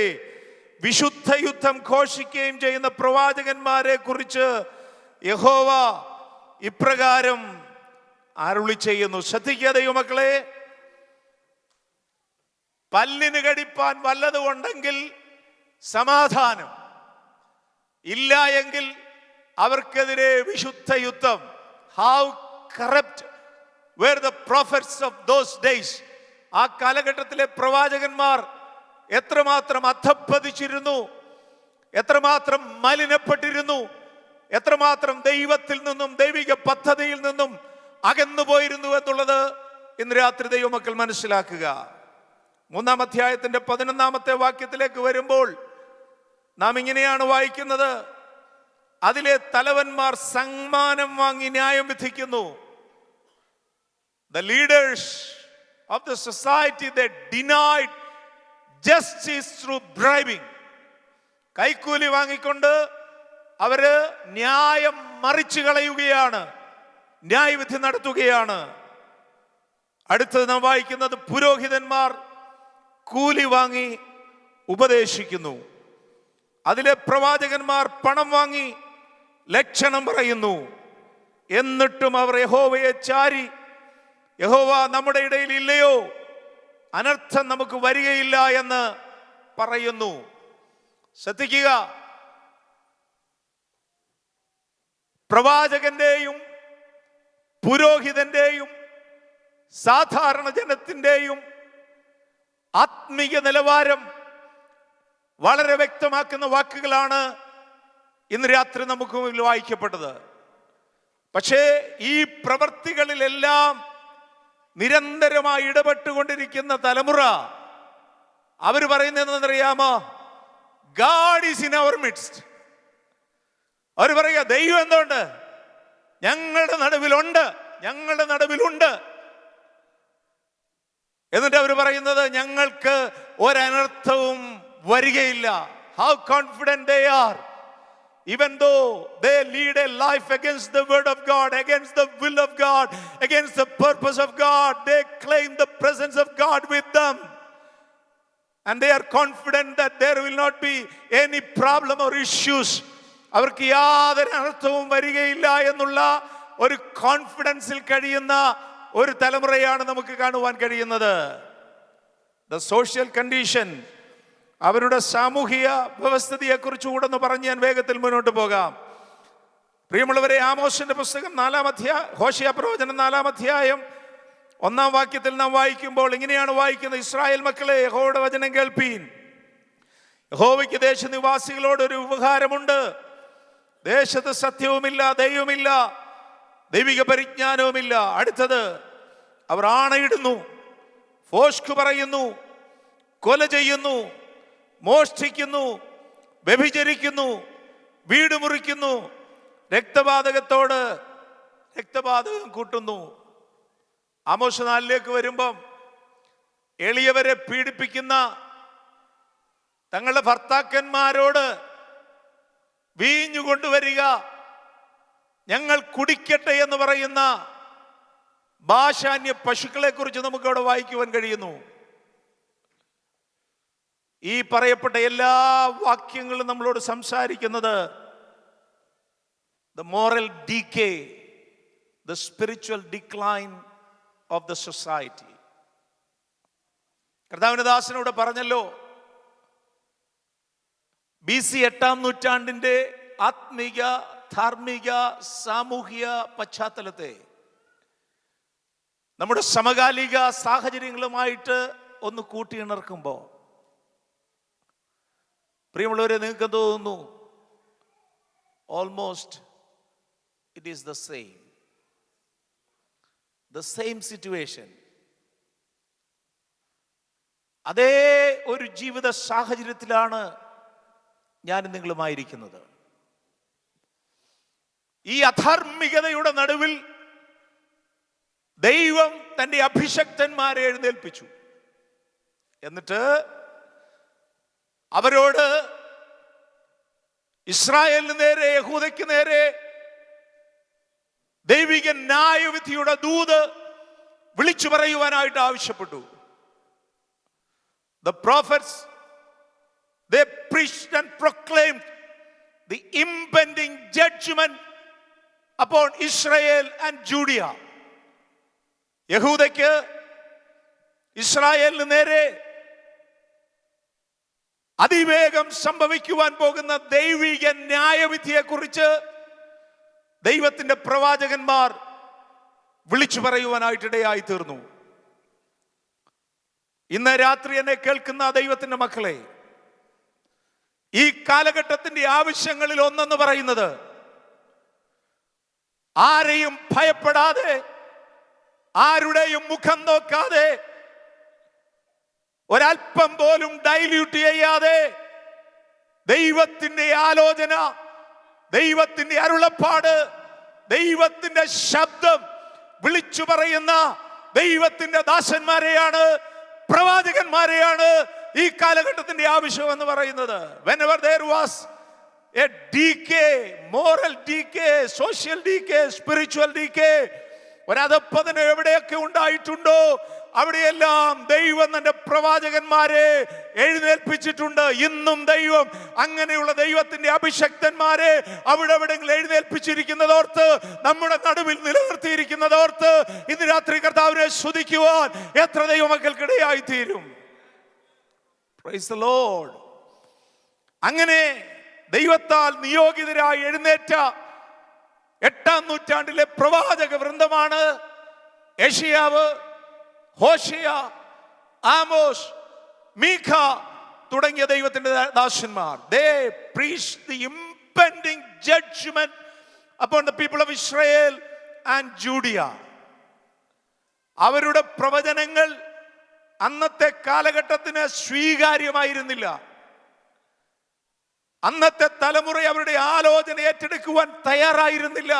വിശുദ്ധ യുദ്ധം ഘോഷിക്കുകയും ചെയ്യുന്ന പ്രവാചകന്മാരെ കുറിച്ച് യഹോവ ഇപ്രകാരം അരുളി ചെയ്യുന്നു. ശ്രദ്ധിക്കുക ദൈവമക്കളെ, പല്ലിന് കടിപ്പാൻ വല്ലതും ഉണ്ടെങ്കിൽ സമാധാനം, ഇല്ല എങ്കിൽ അവർക്കെതിരെ വിശുദ്ധ യുദ്ധം. How corrupt were the prophets of those days. ആ കാലഘട്ടത്തിലെ പ്രവാചകന്മാർ എത്രമാത്രം അധപ്പതിച്ചിരുന്നു, എത്രമാത്രം മലിനപ്പെട്ടിരുന്നു, എത്രമാത്രം ദൈവത്തിൽ നിന്നും ദൈവിക പദ്ധതിയിൽ നിന്നും അകന്നു പോയിരുന്നു എന്നുള്ളത് ഇന്ന് രാത്രി ദൈവമക്കൾ മനസ്സിലാക്കുക. 3-ാം അധ്യായത്തിന്റെ 11-ാമത്തെ വാക്യത്തിലേക്ക് വരുമ്പോൾ നാം ഇങ്ങനെയാണ് വായിക്കുന്നത്: അതിലെ തലവന്മാർ സമ്മാനം വാങ്ങി ന്യായം വിധിക്കുന്നു. The leaders of the society, they denied justice through bribing. കൈക്കൂലി വാങ്ങിക്കൊണ്ട് അവര് ന്യായം മറിച്ചു കളയുകയാണ്, ന്യായവിധി നടത്തുകയാണ്. അടുത്തത് നാം വായിക്കുന്നത്, പുരോഹിതന്മാർ കൂലി വാങ്ങി ഉപദേശിക്കുന്നു. അതിലെ പ്രവാചകന്മാർ പണം വാങ്ങി ലക്ഷണം പറയുന്നു. എന്നിട്ടും അവർ യഹോവയെ ചാരി, യഹോവ നമ്മുടെ ഇടയിൽ ഇല്ലയോ, അനർത്ഥം നമുക്ക് വരികയില്ല എന്ന് പറയുന്നു. ശ്രദ്ധിക്കുക, പ്രവാചകന്റെയും പുരോഹിതന്റെയും സാധാരണ ജനത്തിന്റെയും ആത്മീയ നിലവാരം വളരെ വ്യക്തമാക്കുന്ന വാക്കുകളാണ് ഇന്ന് രാത്രി നമുക്ക് മുന്നിൽ വായിക്കപ്പെട്ടത്. പക്ഷേ ഈ പ്രവൃത്തികളിലെല്ലാം നിരന്തരമായി ഇടപെട്ടുകൊണ്ടിരിക്കുന്ന തലമുറ അവർ പറയുന്നത് അറിയാമോ? God is in our midst. അവർ പറയുക, ദൈവം എന്തുകൊണ്ട് ഞങ്ങളുടെ നടുവിലുണ്ട്, ഞങ്ങളുടെ നടുവിലുണ്ട്. എന്നിട്ട് അവർ പറയുന്നത്, ഞങ്ങൾക്ക് ഒരനർത്ഥവും വരികയില്ല. How confident they are. Even though they lead a life against the word of God, against the will of God, against the purpose of God, they claim the presence of God with them. And they are confident that there will not be any problem or issues. അവർക്ക് യാതൊരു അനർത്ഥവും വരികയില്ല എന്നുള്ള ഒരു കോൺഫിഡൻസിൽ കഴിയുന്ന ഒരു തലമുറയാണ് നമുക്ക് കാണുവാൻ കഴിയുന്നത്. ദ സോഷ്യൽ കണ്ടീഷൻ, അവരുടെ സാമൂഹിക വ്യവസ്ഥിതിയെ കുറിച്ച് കൂടെ ഒന്ന് പറഞ്ഞ് ഞാൻ വേഗത്തിൽ മുന്നോട്ട് പോകാം. പ്രിയമുള്ളവരെ, ആമോസിന്റെ പുസ്തകം 4-ാം അധ്യായം, ഹോശേയ പ്രവചനം 4-ാം അധ്യായം 1-ാം വാക്യത്തിൽ നാം വായിക്കുമ്പോൾ ഇങ്ങനെയാണ് വായിക്കുന്നത്: ഇസ്രായേൽ മക്കളെ, യഹോവയുടെ വചനം കേൾപ്പീൻ. യഹോവയ്ക്ക് ദേശനിവാസികളോട് ഒരു ഉപകാരമുണ്ട്. ദേശത്ത് സത്യവുമില്ല, ദൈവമില്ല, ദൈവിക പരിജ്ഞാനവുമില്ല. അടുത്തത്, അവർ ആണയിടുന്നു, ഫോഷ്ക് പറയുന്നു, കൊല ചെയ്യുന്നു, മോഷ്ടിക്കുന്നു, വ്യഭിചരിക്കുന്നു, വീട് മുറിക്കുന്നു, രക്തപാതകത്തോട് രക്തപാതകം കൂട്ടുന്നു. ആമോസ് 4-ലേക്ക് വരുമ്പം എളിയവരെ പീഡിപ്പിക്കുന്ന തങ്ങളുടെ ഭർത്താക്കന്മാരോട് വീഞ്ഞു കൊണ്ടുവരിക, ഞങ്ങൾ കുടിക്കട്ടെ എന്ന് പറയുന്ന ഭാഷാന്യ പശുക്കളെ കുറിച്ച് നമുക്ക് അവിടെ വായിക്കുവാൻ കഴിയുന്നു. ഈ പറയപ്പെട്ട എല്ലാ വാക്യങ്ങളും നമ്മളോട് സംസാരിക്കുന്നത് the moral decay, the spiritual decline of the society. കർത്താവിന്റെ ദാസനോട് പറഞ്ഞല്ലോ, BC 8-ാം നൂറ്റാണ്ടിന്റെ ആത്മീക, ധാർമ്മിക, സാമൂഹിക പശ്ചാത്തലത്തെ നമ്മുടെ സമകാലിക സാഹചര്യങ്ങളുമായിട്ട് ഒന്ന് കൂട്ടിയിണർക്കുമ്പോൾ, പ്രിയമുള്ളവരെ, നിങ്ങൾക്ക് തോന്നുന്നു almost it is the same situation. അതേ ഒരു ജീവിത സാഹചര്യത്തിലാണ് ഞാൻ നിങ്ങളുമായിരിക്കുന്നത്. ഈ അധാർമികതയുടെ നടുവിൽ ദൈവം തന്റെ അഭിഷക്തന്മാരെ എഴുന്നേൽപ്പിച്ചു. എന്നിട്ട് അവരോട് ഇസ്രായേലിന് നേരെ, യഹൂദയ്ക്ക് നേരെ ദൈവിക ന്യായവിധിയുടെ ദൂത് വിളിച്ചു പറയുവാനായിട്ട് ആവശ്യപ്പെട്ടു. The prophets, they preached and proclaimed the impending judgment upon Israel and Judea. യഹൂദയ്ക്ക്, ഇസ്രായേലിന് നേരെ അതിവേഗം സംഭവിക്കുവാൻ പോകുന്ന ദൈവിക ന്യായവിധിയെ കുറിച്ച് ദൈവത്തിന്റെ പ്രവാചകന്മാർ വിളിച്ചു പറയുവാനായിട്ടിടയായി തീർന്നു. ഇന്ന് രാത്രി എന്നെ കേൾക്കുന്ന ദൈവത്തിന്റെ മക്കളെ, ഈ കാലഘട്ടത്തിന്റെ ആവശ്യങ്ങളിൽ ഒന്നെന്ന് പറയുന്നത്, ആരെയും ഭയപ്പെടാതെ, ആരുടെയും മുഖം നോക്കാതെ, ഒരൽപ്പം പോലും ഡൈല്യൂട്ട് ചെയ്യാതെ ദൈവത്തിന്റെ ആലോചന, ദൈവത്തിന്റെ അരുളപ്പാട്, ദൈവത്തിന്റെ ശബ്ദം വിളിച്ചു പറയുന്ന ദൈവത്തിന്റെ ദാസന്മാരെയാണ്, പ്രവാചകന്മാരെയാണ് ഈ കാലഘട്ടത്തിന്റെ ആവശ്യം എന്ന് പറയുന്നത്. Whenever there was a decay, moral decay, social decay, spiritual decay, ഒരധപ്പതനം എവിടെയൊക്കെ ഉണ്ടായിട്ടുണ്ടോ അവിടെയെല്ലാം ദൈവം തന്റെ പ്രവാചകന്മാരെ എഴുന്നേൽപ്പിച്ചിട്ടുണ്ട്. ഇന്നും ദൈവം അങ്ങനെയുള്ള ദൈവത്തിന്റെ അഭിഷക്തന്മാരെ അവിടെ എവിടെയെങ്കിലും എഴുന്നേൽപ്പിച്ചിരിക്കുന്നതോർത്ത്, നമ്മുടെ നടുവിൽ നിലനിർത്തിയിരിക്കുന്നതോർത്ത് ഇന്ന് രാത്രി കർത്താവിനെ സ്തുതിക്കുവാൻ എത്ര ദൈവമക്കൾക്കിടയായി തീരും. Praise the Lord. അങ്ങനെ ദൈവത്താൽ നിയോഗിതരായി എഴുന്നേറ്റ 8-ാം നൂറ്റാണ്ടിലെ പ്രവാചക വൃന്ദമാണ് യെശയ്യാവ്, ഹോശേയ, ആമോസ്, മീഖ തുടങ്ങിയ ദൈവത്തിന്റെ ദാസന്മാർ. They preached the impending judgment upon the people of Israel and Judea. അവരുടെ പ്രവചനങ്ങൾ അന്നത്തെ കാലഘട്ടത്തിന് സ്വീകാര്യമായിരുന്നില്ല. അന്നത്തെ തലമുറ അവരുടെ ആലോചന ഏറ്റെടുക്കുവാൻ തയ്യാറായിരുന്നില്ല.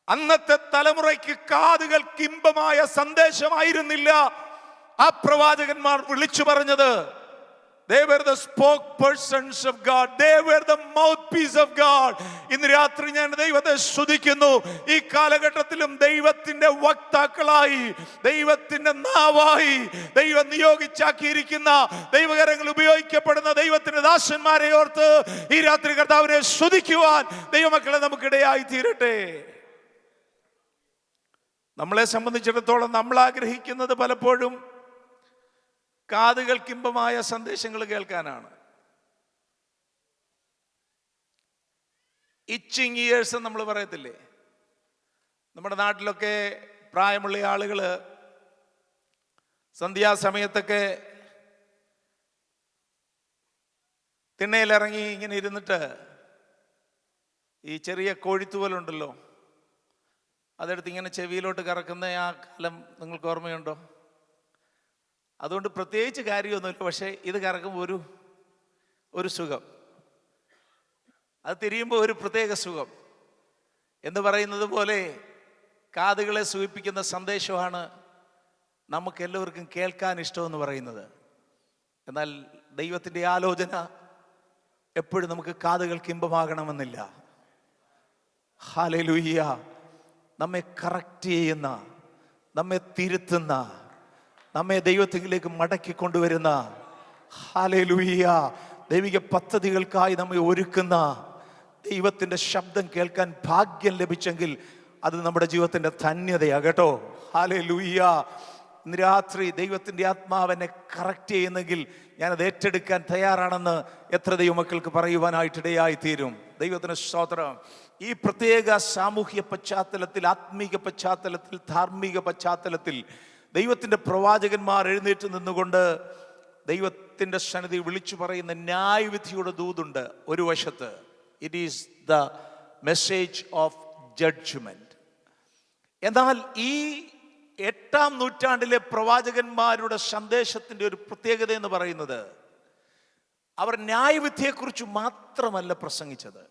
അന്നത്തെ തലമുറയ്ക്ക് കാതുകൾക്ക് ഇമ്പമായ സന്ദേശമായിരുന്നില്ല ആ പ്രവാചകന്മാർ വിളിച്ചു പറഞ്ഞത്. They were the spokespersons of God. They were the mouthpiece of God. ഇന്ന് രാത്രി ഞാൻ ദൈവത്തെ സ്തുതിക്കുന്നു. ഈ കാലഘട്ടത്തിലും ദൈവത്തിന്റെ വക്താക്കളായി, ദൈവത്തിന്റെ നാവായി ദൈവം നിയോഗിച്ചാക്കിയിരിക്കുന്ന, ദൈവകരങ്ങൾ ഉപയോഗിക്കപ്പെടുന്ന ദൈവത്തിന്റെ ദാസന്മാരെ ഓർത്ത് ഈ രാത്രി കർത്താവിനെ സ്തുതിക്കുവാൻ ദൈവമക്കളെ നമുക്കിടയായി തീരട്ടെ. നമ്മളെ സംബന്ധിച്ചിടത്തോളം നമ്മൾ ആഗ്രഹിക്കുന്നത് പലപ്പോഴും കാതുകൾക്കിമ്പമായ സന്ദേശങ്ങൾ കേൾക്കാനാണ്. ഇച്ചിങ് ഇയേഴ്സ് നമ്മൾ പറയത്തില്ലേ? നമ്മുടെ നാട്ടിലൊക്കെ പ്രായമുള്ള ആളുകൾ സന്ധ്യാസമയത്തൊക്കെ തിണ്ണയിലിറങ്ങി ഇങ്ങനെ ഇരുന്നിട്ട് ഈ ചെറിയ കോഴിത്തൂവലുണ്ടല്ലോ, അതെടുത്ത് ഇങ്ങനെ ചെവിയിലോട്ട് കറക്കുന്ന ആ കാലം നിങ്ങൾക്ക് ഓർമ്മയുണ്ടോ? അതുകൊണ്ട് പ്രത്യേകിച്ച് കാര്യമൊന്നുമില്ല, പക്ഷേ ഇത് കറക്കുമ്പോൾ ഒരു സുഖം, അത് തിരിയുമ്പോൾ ഒരു പ്രത്യേക സുഖം എന്ന് പറയുന്നത് പോലെ കാതുകളെ സൂചിപ്പിക്കുന്ന സന്ദേശമാണ് നമുക്ക് എല്ലാവർക്കും കേൾക്കാൻ ഇഷ്ടമെന്ന് പറയുന്നത്. എന്നാൽ ദൈവത്തിൻ്റെ ആലോചന എപ്പോഴും നമുക്ക് കാതുകൾക്ക് ഇമ്പമാകണമെന്നില്ല. ഹല്ലേലൂയ. നമ്മെ കറക്റ്റ് ചെയ്യുന്ന, നമ്മെ തിരുത്തുന്ന, നമ്മെ ദൈവത്തിലേക്ക് മടക്കി കൊണ്ടുവരുന്ന, ഹല്ലേലൂയ, ദൈവിക പദ്ധതികൾക്കായി നമ്മെ ഒരുക്കുന്ന ദൈവത്തിൻ്റെ ശബ്ദം കേൾക്കാൻ ഭാഗ്യം ലഭിച്ചെങ്കിൽ അത് നമ്മുടെ ജീവിതത്തിൻ്റെ ധന്യതയാണ് കേട്ടോ. ഹല്ലേലൂയ. ഇന്ന് രാത്രി ദൈവത്തിൻ്റെ ആത്മാവെന്നെ കറക്റ്റ് ചെയ്യുന്നെങ്കിൽ ഞാനത് ഏറ്റെടുക്കാൻ തയ്യാറാണെന്ന് എത്ര ദൈവമക്കൾക്ക് പറയുവാനായിട്ടിടയായി തീരും. ദൈവത്തിന് സ്തോത്രം. ഈ പ്രത്യേക സാമൂഹ്യ പശ്ചാത്തലത്തിൽ, ആത്മീക പശ്ചാത്തലത്തിൽ, ധാർമ്മിക പശ്ചാത്തലത്തിൽ ദൈവത്തിൻ്റെ പ്രവാചകന്മാർ എഴുന്നേറ്റ് നിന്നുകൊണ്ട് ദൈവത്തിൻ്റെ സന്നിധി വിളിച്ചു പറയുന്ന ന്യായവിധിയുടെ ദൂതുണ്ട്. ഒരു വശത്ത് it is the message of judgment. എന്നാൽ ഈ 8-ാം നൂറ്റാണ്ടിലെ പ്രവാചകന്മാരുടെ സന്ദേശത്തിൻ്റെ ഒരു പ്രത്യേകത എന്ന് പറയുന്നത് അവർ ന്യായവിധിയെക്കുറിച്ച് മാത്രമല്ല പ്രസംഗിച്ചത്.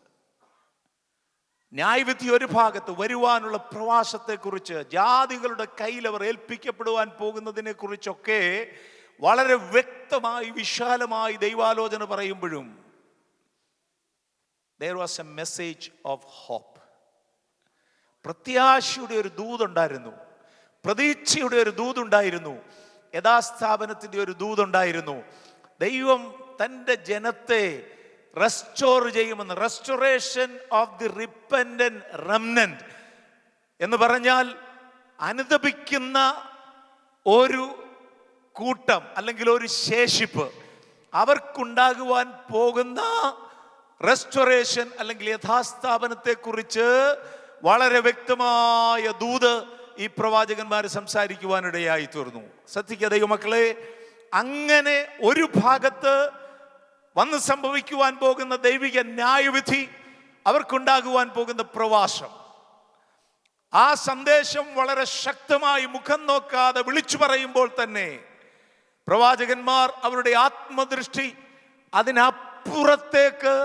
ന്യായവിധി ഒരു ഭാഗത്ത്, വരുവാനുള്ള പ്രവാസത്തെക്കുറിച്ച്, ജാതികളുടെ കയ്യിൽ അവർ ഏൽപ്പിക്കപ്പെടുവാൻ പോകുന്നതിനെ കുറിച്ചൊക്കെ വളരെ വ്യക്തമായി വിശാലമായി ദൈവാലോചന പറയുമ്പോഴും there was a message of hope. പ്രത്യാശയുടെ ഒരു ദൂതുണ്ടായിരുന്നു, പ്രതീക്ഷയുടെ ഒരു ദൂതുണ്ടായിരുന്നു, യഥാസ്ഥാപനത്തിൻ്റെ ഒരു ദൂതുണ്ടായിരുന്നു. ദൈവം തൻ്റെ ജനത്തെ റെസ്റ്റോർ ചെയ്യുമെന്ന്. റെസ്റ്റോറേഷൻ ഓഫ് ദി റിപ്പന്റന്റ് റെമനന്റ് എന്ന് പറഞ്ഞാൽ അനുതപിക്കുന്ന ഒരു കൂട്ടം അല്ലെങ്കിൽ ഒരു ശേഷിപ്പ്, അവർക്കുണ്ടാകുവാൻ പോകുന്ന റെസ്റ്റോറേഷൻ അല്ലെങ്കിൽ യഥാസ്ഥാപനത്തെ കുറിച്ച് വളരെ വ്യക്തമായ ദൂത് ഈ പ്രവാചകന്മാർ സംസാരിക്കുവാനിടയായി തീർന്നു. ശ്രദ്ധിക്കുക ദൈവമക്കളെ, അങ്ങനെ ഒരു ഭാഗത്ത് വന്ന് സംഭവിക്കുവാൻ പോകുന്ന ദൈവിക ന്യായവിധി, അവർക്കുണ്ടാകുവാൻ പോകുന്ന പ്രവാസം, ആ സന്ദേശം വളരെ ശക്തമായി മുഖം നോക്കാതെ വിളിച്ചു പറയുമ്പോൾ തന്നെ പ്രവാചകന്മാർ അവരുടെ ആത്മദൃഷ്ടി അതിനപ്പുറത്തേക്ക്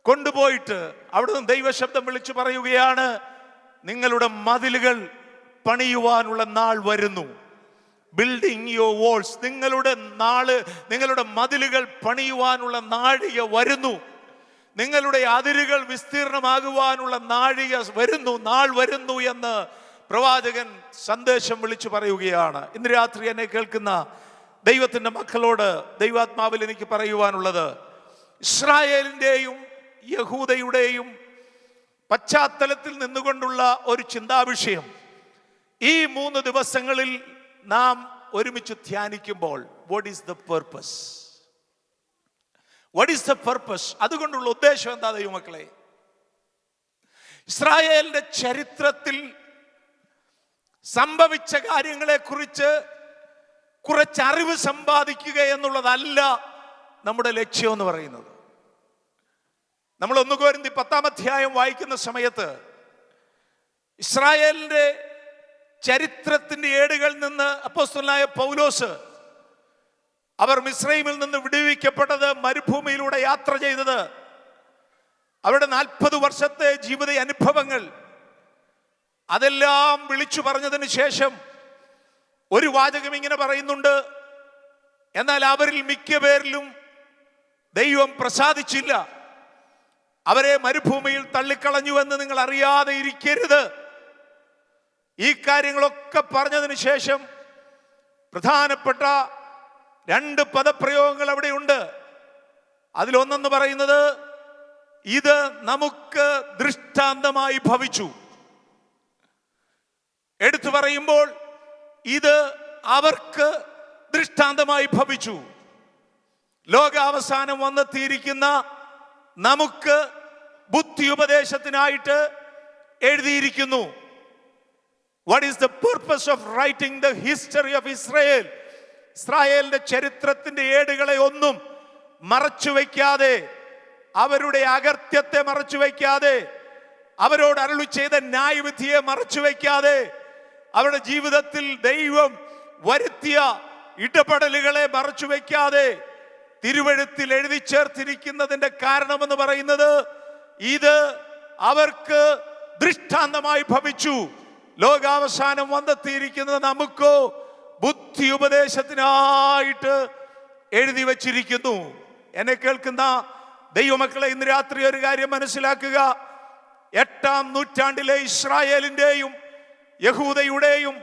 കൊണ്ടുപോയിട്ട് അവിടുന്ന് ദൈവശബ്ദം വിളിച്ചു പറയുകയാണ്, നിങ്ങളുടെ മതിലുകൾ പണിയുവാനുള്ള നാൾ വരുന്നു. ബിൽഡിംഗ് യുവർ വാൾസ്, നിങ്ങളുടെ മതിലുകൾ പണിയുവാനുള്ള നാഴിക വരുന്നു. നിങ്ങളുടെ അതിരുകൾ വിസ്തീർണമാകുവാനുള്ള നാഴിക വരുന്നു, നാൾ വരുന്നു എന്ന് പ്രവാചകൻ സന്ദേശം വിളിച്ചു പറയുകയാണ്. ഇന്ന് രാത്രി എന്നെ കേൾക്കുന്ന ദൈവത്തിൻ്റെ മക്കളോട് ദൈവാത്മാവിൽ എനിക്ക് പറയുവാനുള്ളത്, ഇസ്രായേലിൻ്റെയും യഹൂദയുടെയും പശ്ചാത്തലത്തിൽ നിന്നുകൊണ്ടുള്ള ഒരു ചിന്താവിഷയം ഈ 3 ദിവസങ്ങളിൽ നാം ഒരുമിച്ച് ധ്യാനിക്കുമ്പോൾ, what is the purpose? What is the purpose? അതുകൊണ്ടുള്ള ഉദ്ദേശം എന്താ ദൈവമക്കളെ? ഇസ്രായേലിന്റെ ചരിത്രത്തിൽ സംഭവിച്ച കാര്യങ്ങളെ കുറിച്ച് കുറച്ച് അറിവ് സമ്പാദിക്കുക എന്നുള്ളതല്ല നമ്മുടെ ലക്ഷ്യം എന്ന് പറയുന്നത്. നമ്മൾ 1 കൊരിന്ത്യർ 10-ാം അധ്യായം വായിക്കുന്ന സമയത്ത് ഇസ്രായേലിന്റെ ചരിത്രത്തിന്റെ ഏടുകളിൽ നിന്ന് അപ്പോസ്തലനായ പൗലോസ് അവർ മിസ്രൈമിൽ നിന്ന് വിടുവിക്കപ്പെട്ടത്, മരുഭൂമിയിലൂടെ യാത്ര ചെയ്തത്, അവരുടെ 40 വർഷത്തെ ജീവിത അനുഭവങ്ങൾ അതെല്ലാം വിളിച്ചു പറഞ്ഞതിന് ശേഷം ഒരു വാചകം ഇങ്ങനെ പറയുന്നുണ്ട്: എന്നാൽ അവരിൽ മിക്ക പേരിലും ദൈവം പ്രസാദിച്ചില്ല, അവരെ മരുഭൂമിയിൽ തള്ളിക്കളഞ്ഞുവെന്ന് നിങ്ങൾ അറിയാതെ ഇരിക്കരുത്. ഈ കാര്യങ്ങളൊക്കെ പറഞ്ഞതിന് ശേഷം പ്രധാനപ്പെട്ട 2 പദപ്രയോഗങ്ങൾ അവിടെയുണ്ട്. അതിലൊന്നെന്ന് പറയുന്നത് ഇത് നമുക്ക് ദൃഷ്ടാന്തമായി ഭവിച്ചു. എടുത്തു പറയുമ്പോൾ ഇത് അവർക്ക് ദൃഷ്ടാന്തമായി ഭവിച്ചു. ലോകാവസാനം വന്നെത്തിയിരിക്കുന്ന നമുക്ക് ബുദ്ധി ഉപദേശത്തിനായിട്ട് എഴുതിയിരിക്കുന്നു. What is the purpose of writing the history of Israel? ഇസ്രായേലിന്റെ ചരിത്രത്തിന്റെ ഏടുകളെ ഒന്നും മറച്ചു വയ്ക്കാതെ, അവരുടെ അകൃത്യത്തെ മറച്ചു വയ്ക്കാതെ, അവരോട് അരുളി ചെയ്ത ന്യായവിധിയെ മറച്ചു വയ്ക്കാതെ, അവരുടെ ജീവിതത്തിൽ ദൈവം വരുത്തിയ ഇടപെടലുകളെ മറച്ചു വയ്ക്കാതെ തിരുവെഴുത്തിൽ എഴുതി ചേർത്തിരിക്കുന്നതിന്റെ കാരണമെന്ന് പറയുന്നത് ഇത് അവർക്ക് ദൃഷ്ടാന്തമായി ഭവിച്ചു. ലോകാവസാനം വന്നെത്തിയിരിക്കുന്നത് നമുക്കോ ബുദ്ധി ഉപദേശത്തിനായിട്ട് എഴുതി വച്ചിരിക്കുന്നു. എന്നെ കേൾക്കുന്ന ദൈവമക്കളെ, ഇന്ന് രാത്രി ഒരു കാര്യം മനസ്സിലാക്കുക. 8-ാം നൂറ്റാണ്ടിലെ ഇസ്രായേലിന്റെയും യഹൂദയുടെയും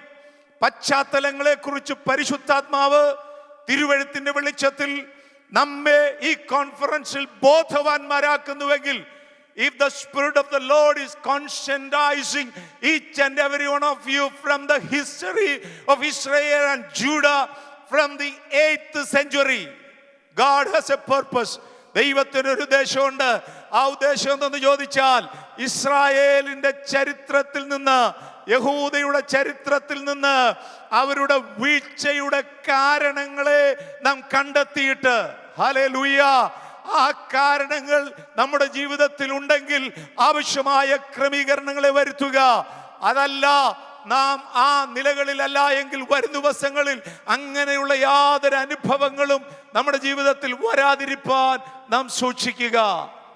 പശ്ചാത്തലങ്ങളെ കുറിച്ച് പരിശുദ്ധാത്മാവ് തിരുവെഴുത്തിന്റെ വെളിച്ചത്തിൽ നമ്മെ ഈ കോൺഫറൻസിൽ ബോധവാന്മാരാക്കുന്നുവെങ്കിൽ, if the Spirit of the Lord is conscientizing each and every one of you from the history of Israel and Judah from the 8th century, God has a purpose. ദൈവത്തിനൊരു ഉദ്ദേശമുണ്ട്. ആ ഉദ്ദേശം എന്തെന്ന് ചോദിച്ചാൽ, ഇസ്രായേലിന്റെ ചരിത്രത്തിൽ നിന്ന്, യഹൂദയുടെ ചരിത്രത്തിൽ നിന്ന് അവരുടെ വീഴ്ചയുടെ കാരണങ്ങളെ നാം കണ്ടെത്തിയിട്ട്, ഹല്ലേലൂയ, ആ കാരണങ്ങൾ നമ്മുടെ ജീവിതത്തിൽ ഉണ്ടെങ്കിൽ ആവശ്യമായ ക്രമീകരണങ്ങളെ വരുത്തുക. അതല്ല, നാം ആ നിലകളിലല്ല എങ്കിൽ വരും ദിവസങ്ങളിൽ അങ്ങനെയുള്ള യാതൊരു അനുഭവങ്ങളും നമ്മുടെ ജീവിതത്തിൽ വരാതിരിപ്പാൻ നാം സൂക്ഷിക്കുക.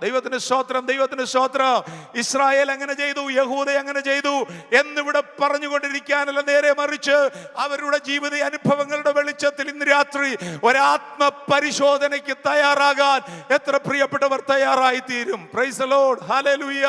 ദൈവത്തിന് സ്തോത്രം, ദൈവത്തിന് സ്തോത്രം. ഇസ്രായേൽ അങ്ങനെ ചെയ്തു, യഹൂദ അങ്ങനെ ചെയ്തു എന്നിവിടെ പറഞ്ഞുകൊണ്ടിരിക്കാനല്ല, നേരെ മറിച്ച് അവരുടെ ജീവിത അനുഭവങ്ങളുടെ വെളിച്ചത്തിൽ ഇന്ന് രാത്രി ഒരാത്മ പരിശോധനയ്ക്ക് തയ്യാറാകാൻ എത്ര പ്രിയപ്പെട്ടവർ തയ്യാറായി തീരും. Praise the Lord, hallelujah.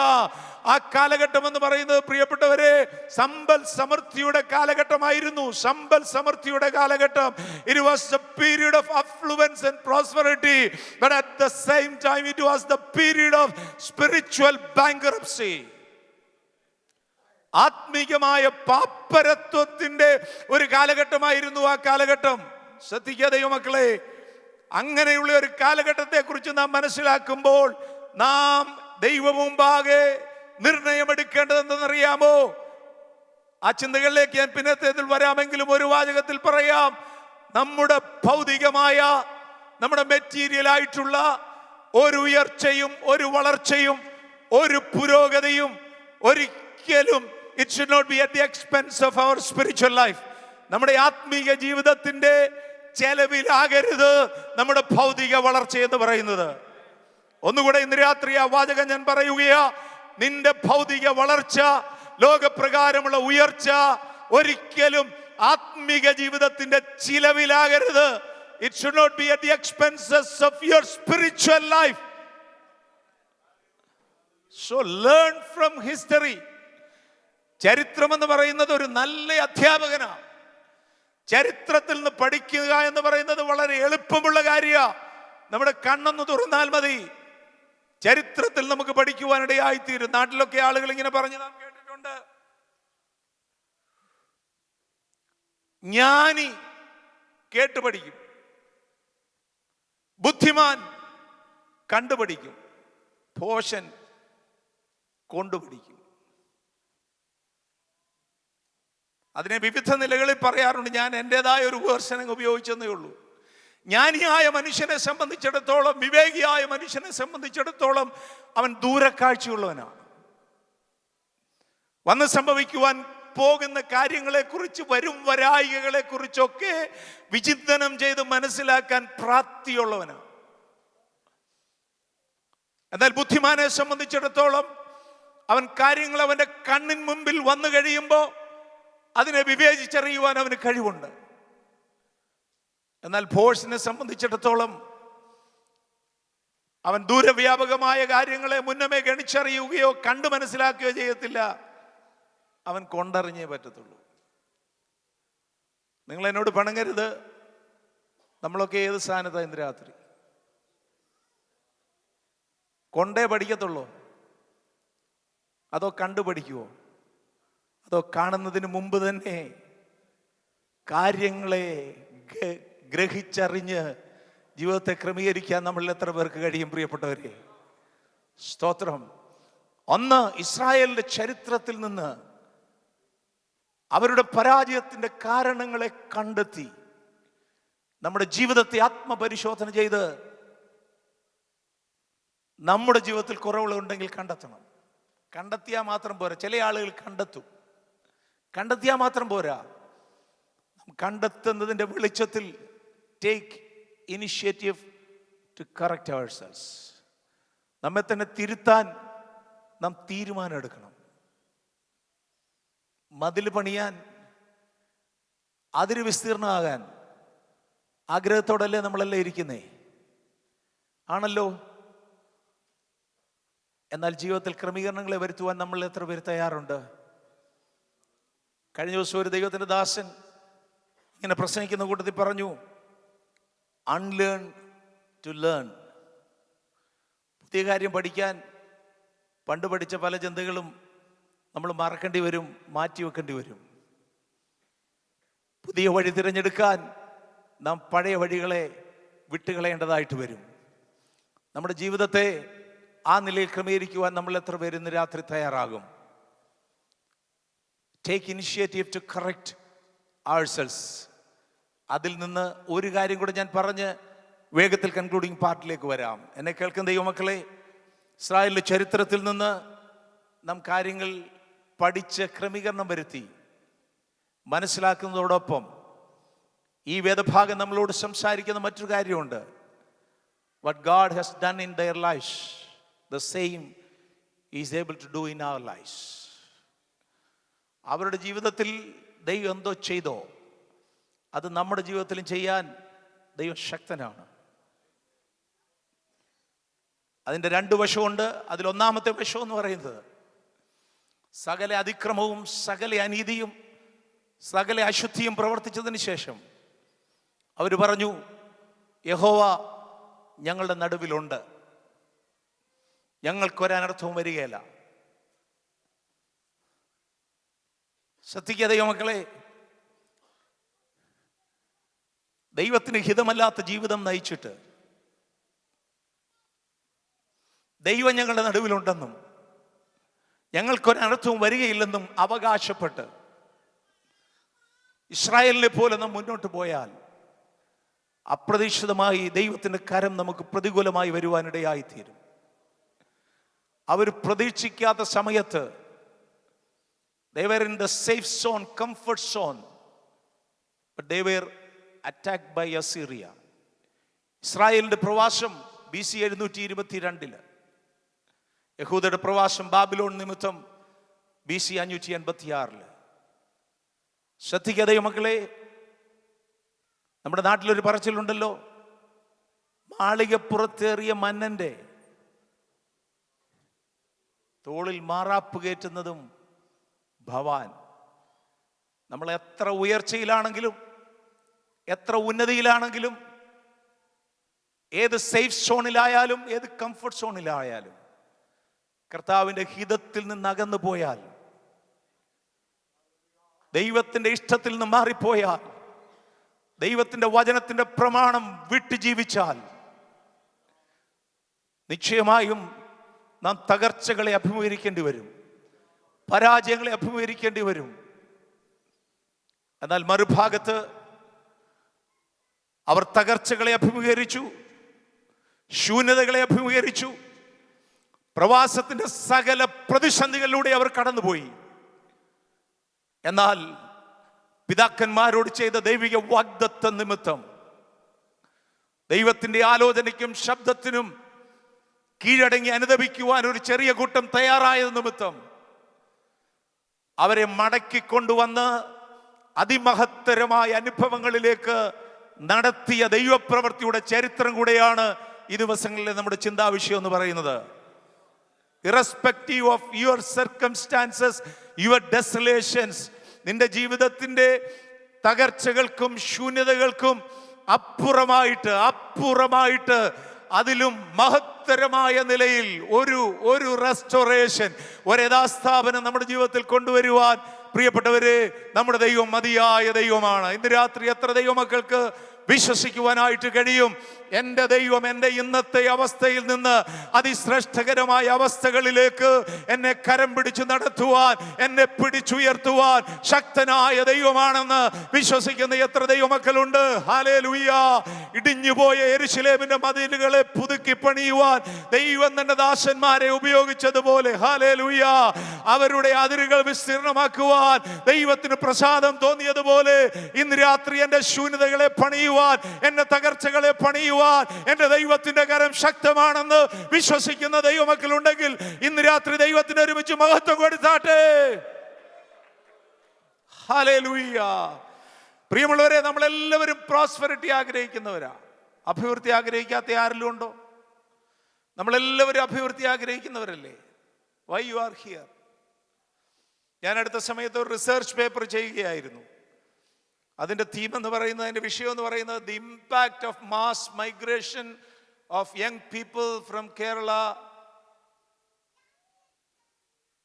ആ കാലഘട്ടം എന്ന് പറയുന്നത് പ്രിയപ്പെട്ടവരെ സമ്പൽ സമൃദ്ധിയുടെ കാലഘട്ടമായിരുന്നു. സമ്പൽ സമൃദ്ധിയുടെ കാലഘട്ടം. It was the period of affluence and prosperity, but at the same time it was the period of spiritual bankruptcy. ആത്മീയമായ പാപ്പരത്വത്തിന്റെ ഒരു കാലഘട്ടമായിരുന്നു ആ കാലഘട്ടം. ശ്രദ്ധിക്കുക ദൈവമക്കളെ, അങ്ങനെയുള്ള ഒരു കാലഘട്ടത്തെ കുറിച്ച് നാം മനസ്സിലാക്കുമ്പോൾ നാം ദൈവമുമ്പാകെ നിർണയമെടുക്കേണ്ടതെന്നറിയാമോ? ആ ചിന്തകളിലേക്ക് ഞാൻ പിന്നത്തേതിൽ വരാമെങ്കിലും ഒരു വാചകത്തിൽ പറയാം. നമ്മുടെ ഭൗതികമായ, നമ്മുടെ മെറ്റീരിയൽ ആയിട്ടുള്ള ഒരു ഉയർച്ചയും ഒരു വളർച്ചയും ഒരു പുരോഗതിയും ഒരിക്കലും it should not be at the expense of our spiritual life. നമ്മുടെ ആത്മീയ ജീവിതത്തിന്റെ ചെലവിലാകരുത് നമ്മുടെ ഭൗതിക വളർച്ച എന്ന് പറയുന്നത്. ഒന്നുകൂടെ ഇന്ന് രാത്രി ആ വാചകം ഞാൻ പറയുകയാ. നിന്റെ ഭൗതിക വളർച്ച, ലോകപ്രകാരമുള്ള ഉയർച്ച ഒരിക്കലും ആത്മീക ജീവിതത്തിന്റെ ചിലവിലാകരുത്. It should not be at the expenses of your spiritual life. So learn from history. ചരിത്രം എന്ന് പറയുന്നത് ഒരു നല്ല അധ്യാപകനാണ്. ചരിത്രത്തിൽ നിന്ന് പഠിക്കുക എന്ന് പറയുന്നത് വളരെ എളുപ്പമുള്ള കാര്യമാണ്. നമ്മുടെ കണ്ണൊന്ന് തുറന്നാൽ മതി, ചരിത്രത്തിൽ നമുക്ക് പഠിക്കുവാനിടയായിത്തീരും. നാട്ടിലൊക്കെ ആളുകൾ ഇങ്ങനെ പറഞ്ഞു നാം കേട്ടിട്ടുണ്ട്, ജ്ഞാനി കേട്ട് പഠിക്കും, ബുദ്ധിമാൻ കണ്ടുപഠിക്കും, ഭോഷൻ കൊണ്ടുപിടിക്കും. അതിനെ വിവിധ നിലകളിൽ പറയാറുണ്ട്. ഞാൻ എൻ്റെതായ ഒരു വേർഷൻ ഉപയോഗിച്ചെന്നേ ഉള്ളൂ. ജ്ഞാനിയായ മനുഷ്യനെ സംബന്ധിച്ചിടത്തോളം, വിവേകിയായ മനുഷ്യനെ സംബന്ധിച്ചിടത്തോളം അവൻ ദൂരക്കാഴ്ചയുള്ളവനാണ്. വന്ന് സംഭവിക്കുവാൻ പോകുന്ന കാര്യങ്ങളെക്കുറിച്ച്, വരും വരായികകളെ കുറിച്ചൊക്കെ വിചിന്തനം ചെയ്ത് മനസ്സിലാക്കാൻ പ്രാപ്തിയുള്ളവനാണ്. എന്നാൽ ബുദ്ധിമാനെ സംബന്ധിച്ചിടത്തോളം അവൻ കാര്യങ്ങൾ അവന്റെ കണ്ണിൻ മുമ്പിൽ വന്നു കഴിയുമ്പോൾ അതിനെ വിവേചിച്ചറിയുവാൻ അവന് കഴിവുണ്ട്. എന്നാൽ ഭോഷനെ സംബന്ധിച്ചിടത്തോളം അവൻ ദൂരവ്യാപകമായ കാര്യങ്ങളെ മുന്നമേ ഗണിച്ചറിയുകയോ കണ്ടു മനസ്സിലാക്കുകയോ ചെയ്യത്തില്ല. അവൻ കൊണ്ടറിഞ്ഞേ പറ്റത്തുള്ളൂ. നിങ്ങൾ എന്നോട് പിണങ്ങരുത്. നമ്മളൊക്കെ ഏത് സ്ഥാനത്താണ് ഇന്ന് രാത്രി? കൊണ്ടേ പഠിക്കത്തുള്ളൂ? അതോ കണ്ടു പഠിക്കുവോ? അതോ കാണുന്നതിന് മുമ്പ് തന്നെ കാര്യങ്ങളെ ഗ്രഹിച്ചറിഞ്ഞ് ജീവിതത്തെ ക്രമീകരിക്കാൻ നമ്മളിൽ എത്ര പേർക്ക് കഴിയും? പ്രിയപ്പെട്ടവരെ, സ്തോത്രം. ഒന്ന്, ഇസ്രായേലിന്റെ ചരിത്രത്തിൽ നിന്ന് അവരുടെ പരാജയത്തിന്റെ കാരണങ്ങളെ കണ്ടെത്തി നമ്മുടെ ജീവിതത്തെ ആത്മപരിശോധന ചെയ്ത് നമ്മുടെ ജീവിതത്തിൽ കുറവുകളുണ്ടെങ്കിൽ കണ്ടെത്തണം. കണ്ടെത്തിയാൽ മാത്രം പോരാ. ചില ആളുകൾ കണ്ടെത്തിയാൽ മാത്രം പോരാ. കണ്ടെത്തുന്നതിൻ്റെ വെളിച്ചത്തിൽ ടേക്ക് ഇനിഷ്യേറ്റീവ് ടു കറക്റ്റ് അവർസെൽസ്. നമ്മെ തന്നെ തിരുത്താൻ നാം തീരുമാനം എടുക്കണം. മതിൽ പണിയാൻ, അതിര് വിസ്തീർണമാകാൻ ആഗ്രഹത്തോടല്ലേ നമ്മളെല്ലാം ഇരിക്കുന്നേ? ആണല്ലോ. എന്നാൽ ജീവിതത്തിൽ ക്രമീകരണങ്ങളെ വരുത്തുവാൻ നമ്മൾ എത്ര പേര് തയ്യാറുണ്ട്? കഴിഞ്ഞ ദിവസം ഒരു ദൈവത്തിൻ്റെ ദാസൻ ഇങ്ങനെ പ്രസംഗിക്കുന്ന കൂട്ടത്തിൽ പറഞ്ഞു, അൺലേൺ ടു ലേൺ. പുതിയ കാര്യം പഠിക്കാൻ പണ്ട് പഠിച്ച പല ചിന്തകളും നമ്മൾ മറക്കേണ്ടി വരും, മാറ്റിവെക്കേണ്ടി വരും. പുതിയ വഴി തിരഞ്ഞെടുക്കാൻ നാം പഴയ വഴികളെ വിട്ടുകളയേണ്ടതായിട്ട് വരും. നമ്മുടെ ജീവിതത്തെ ആ നിലയിൽ ക്രമീകരിക്കുവാൻ നമ്മൾ എത്ര പേര് ഇന്ന് രാത്രി തയ്യാറാകും? Take initiative to correct ourselves. അതിൽ നിന്ന് ഒരു കാര്യം കൂടെ ഞാൻ പറഞ്ഞ് വേഗത്തിൽ കൺക്ലൂഡിങ് പാർട്ടിലേക്ക് വരാം. എന്നെ കേൾക്കുന്ന ദൈവമക്കളെ, ഇസ്രായേലിന്റെ ചരിത്രത്തിൽ നിന്ന് നാം കാര്യങ്ങൾ പഠിച്ച് ക്രമീകരണം വരുത്തി മനസ്സിലാക്കുന്നതോടൊപ്പം ഈ വേദഭാഗം നമ്മളോട് സംസാരിക്കുന്ന മറ്റൊരു കാര്യമുണ്ട്. What God has done in their lives, the same He is able to do in our lives. അവരുടെ ജീവിതത്തിൽ ദൈവം എന്തോ ചെയ്തോ അത് നമ്മുടെ ജീവിതത്തിലും ചെയ്യാൻ ദൈവം ശക്തനാണ്. അതിൻ്റെ രണ്ട് വശമുണ്ട്. അതിലൊന്നാമത്തെ വശം എന്ന് പറയുന്നത് സകല അതിക്രമവും സകല അനീതിയും സകല അശുദ്ധിയും പ്രവർത്തിച്ചതിന് ശേഷം അവർ പറഞ്ഞു, യഹോവ ഞങ്ങളുടെ നടുവിലുണ്ട്, ഞങ്ങൾക്കൊരനർത്ഥവും വരികയില്ല. ശ്രദ്ധിക്കുക ദൈവമക്കളെ, ദൈവത്തിന് ഹിതമല്ലാത്ത ജീവിതം നയിച്ചിട്ട് ദൈവം ഞങ്ങളുടെ നടുവിലുണ്ടെന്നും ഞങ്ങൾക്കൊരനർത്ഥവും വരികയില്ലെന്നും അവകാശപ്പെട്ട് ഇസ്രായേലിനെ പോലെ നാം മുന്നോട്ട് പോയാൽ അപ്രതീക്ഷിതമായി ദൈവത്തിൻ്റെ കരം നമുക്ക് പ്രതികൂലമായി വരുവാനിടയായിത്തീരും. അവർ പ്രതീക്ഷിക്കാത്ത സമയത്ത് they were in the safe zone, comfort zone, but they were attacked by Assyria. ഇസ്രായേലിന്റെ പ്രവാസം BC 722, യഹൂദയുടെ പ്രവാസം ബാബിലോൺ നിമിത്തം BC 586. ശ്രദ്ധിക്കാതെ മക്കളെ, നമ്മുടെ നാട്ടിലൊരു പറച്ചിലുണ്ടല്ലോ, മാളികപ്പുറത്തേറിയ മന്നന്റെ തോളിൽ മാറാപ്പ് കയറ്റുന്നതും ഭവാൻ. നമ്മൾ എത്ര ഉയർച്ചയിലാണെങ്കിലും എത്ര ഉന്നതിയിലാണെങ്കിലും ഏത് സേഫ് സോണിലായാലും ഏത് കംഫർട്ട് സോണിലായാലും കർത്താവിൻ്റെ ഹിതത്തിൽ നിന്ന് അകന്നു പോയാൽ, ദൈവത്തിൻ്റെ ഇഷ്ടത്തിൽ നിന്ന് മാറിപ്പോയാൽ, ദൈവത്തിൻ്റെ വചനത്തിൻ്റെ പ്രമാണം വിട്ടു ജീവിച്ചാൽ നിശ്ചയമായും നാം തകർച്ചകളെ അഭിമുഖീകരിക്കേണ്ടി വരും, പരാജയങ്ങളെ അഭിമുഖീകരിക്കേണ്ടി വരും. എന്നാൽ മറുഭാഗത്ത് അവർ തകർച്ചകളെ അഭിമുഖീകരിച്ചു, ശൂന്യതകളെ അഭിമുഖീകരിച്ചു, പ്രവാസത്തിന്റെ സകല പ്രതിസന്ധികളിലൂടെ അവർ കടന്നുപോയി. എന്നാൽ പിതാക്കന്മാരോട് ചെയ്ത ദൈവിക വാഗ്ദത്ത നിമിത്തം, ദൈവത്തിന്റെ ആലോചനയ്ക്കും ശബ്ദത്തിനും കീഴടങ്ങി അനുദപിക്കുവാൻ ഒരു ചെറിയ കൂട്ടം തയ്യാറായത് നിമിത്തം അവരെ മടക്കിക്കൊണ്ടുവന്ന് അതിമഹത്തരമായ അനുഭവങ്ങളിലേക്ക് നടത്തിയ ദൈവപ്രവൃത്തിയുടെ ചരിത്രം കൂടെയാണ് ഈ ദിവസങ്ങളിലെ നമ്മുടെ ചിന്താവിഷയം എന്ന് പറയുന്നത്. Irrespective of your circumstances, your desolations, നിന്റെ ജീവിതത്തിന്റെ തകർച്ചകൾക്കും ശൂന്യതകൾക്കും അപ്പുറമായിട്ട് അതിലും മഹത്തരമായ നിലയിൽ ഒരു റെസ്റ്റോറേഷൻ, ഒരു യഥാസ്ഥാപനം നമ്മുടെ ജീവിതത്തിൽ കൊണ്ടുവരുവാൻ പ്രിയപ്പെട്ടവരെ, നമ്മുടെ ദൈവം മതിയായ ദൈവമാണ്. ഇന്ന് രാത്രി എത്ര ദൈവമക്കൾക്ക് വിശ്വസിക്കുവാനായിട്ട് കഴിയും? എൻ്റെ ദൈവം എൻ്റെ ഇന്നത്തെ അവസ്ഥയിൽ നിന്ന് അതിശ്രേഷ്ഠകരമായ അവസ്ഥകളിലേക്ക് എന്നെ കരം പിടിച്ചു നടത്തുവാൻ, എന്നെ പിടിച്ചുയർത്തുവാൻ ശക്തനായ ദൈവമാണെന്ന് വിശ്വസിക്കുന്ന എത്ര ദൈവമക്കളുണ്ട്? ഹല്ലേലൂയ. ഇടിഞ്ഞുപോയ യെരൂശലേമിന്റെ മതിലുകളെ പുതുക്കി പണിയുവാൻ ദൈവം തന്റെ ദാസന്മാരെ ഉപയോഗിച്ചതുപോലെ, ഹല്ലേലൂയ, അവരുടെ അതിരുകൾ വിസ്തീർണമാക്കുവാൻ ദൈവത്തിന് പ്രസാദം തോന്നിയതുപോലെ ഇന്ന് രാത്രി എൻ്റെ ശൂന്യതകളെ പണിയുവാൻ, എൻ്റെ തകർച്ചകളെ പണിയുവാൻ എന്റെ ദൈവത്തിന്റെ കരം ശക്തമാണെന്ന് വിശ്വസിക്കുന്ന ദൈവമക്കളുണ്ടെങ്കിൽ ഇന്ന് രാത്രി ദൈവത്തിന് ഒരുമിച്ച് മഹത്വം കൊടുത്താട്ടെ. ഹല്ലേലൂയ. പ്രിയമുള്ളവരെ, നമ്മളെല്ലാവരും പ്രോസ്പെരിറ്റി ആഗ്രഹിക്കുന്നവരാ. അഭിവൃദ്ധി ആഗ്രഹിക്കാത്ത ആരെങ്കിലും ഉണ്ടോ? നമ്മളെല്ലാവരും അഭിവൃദ്ധി ആഗ്രഹിക്കുന്നവരല്ലേ? Why you are here? ഞാൻ അടുത്ത സമയത്ത് ഒരു റിസർച്ച് പേപ്പർ ചെയ്യുകയായിരുന്നു. അതിന്റെ തീം എന്ന് പറയുന്നത്, അതിന്റെ വിഷയം എന്ന് പറയുന്നത്, the impact of mass migration of young people from Kerala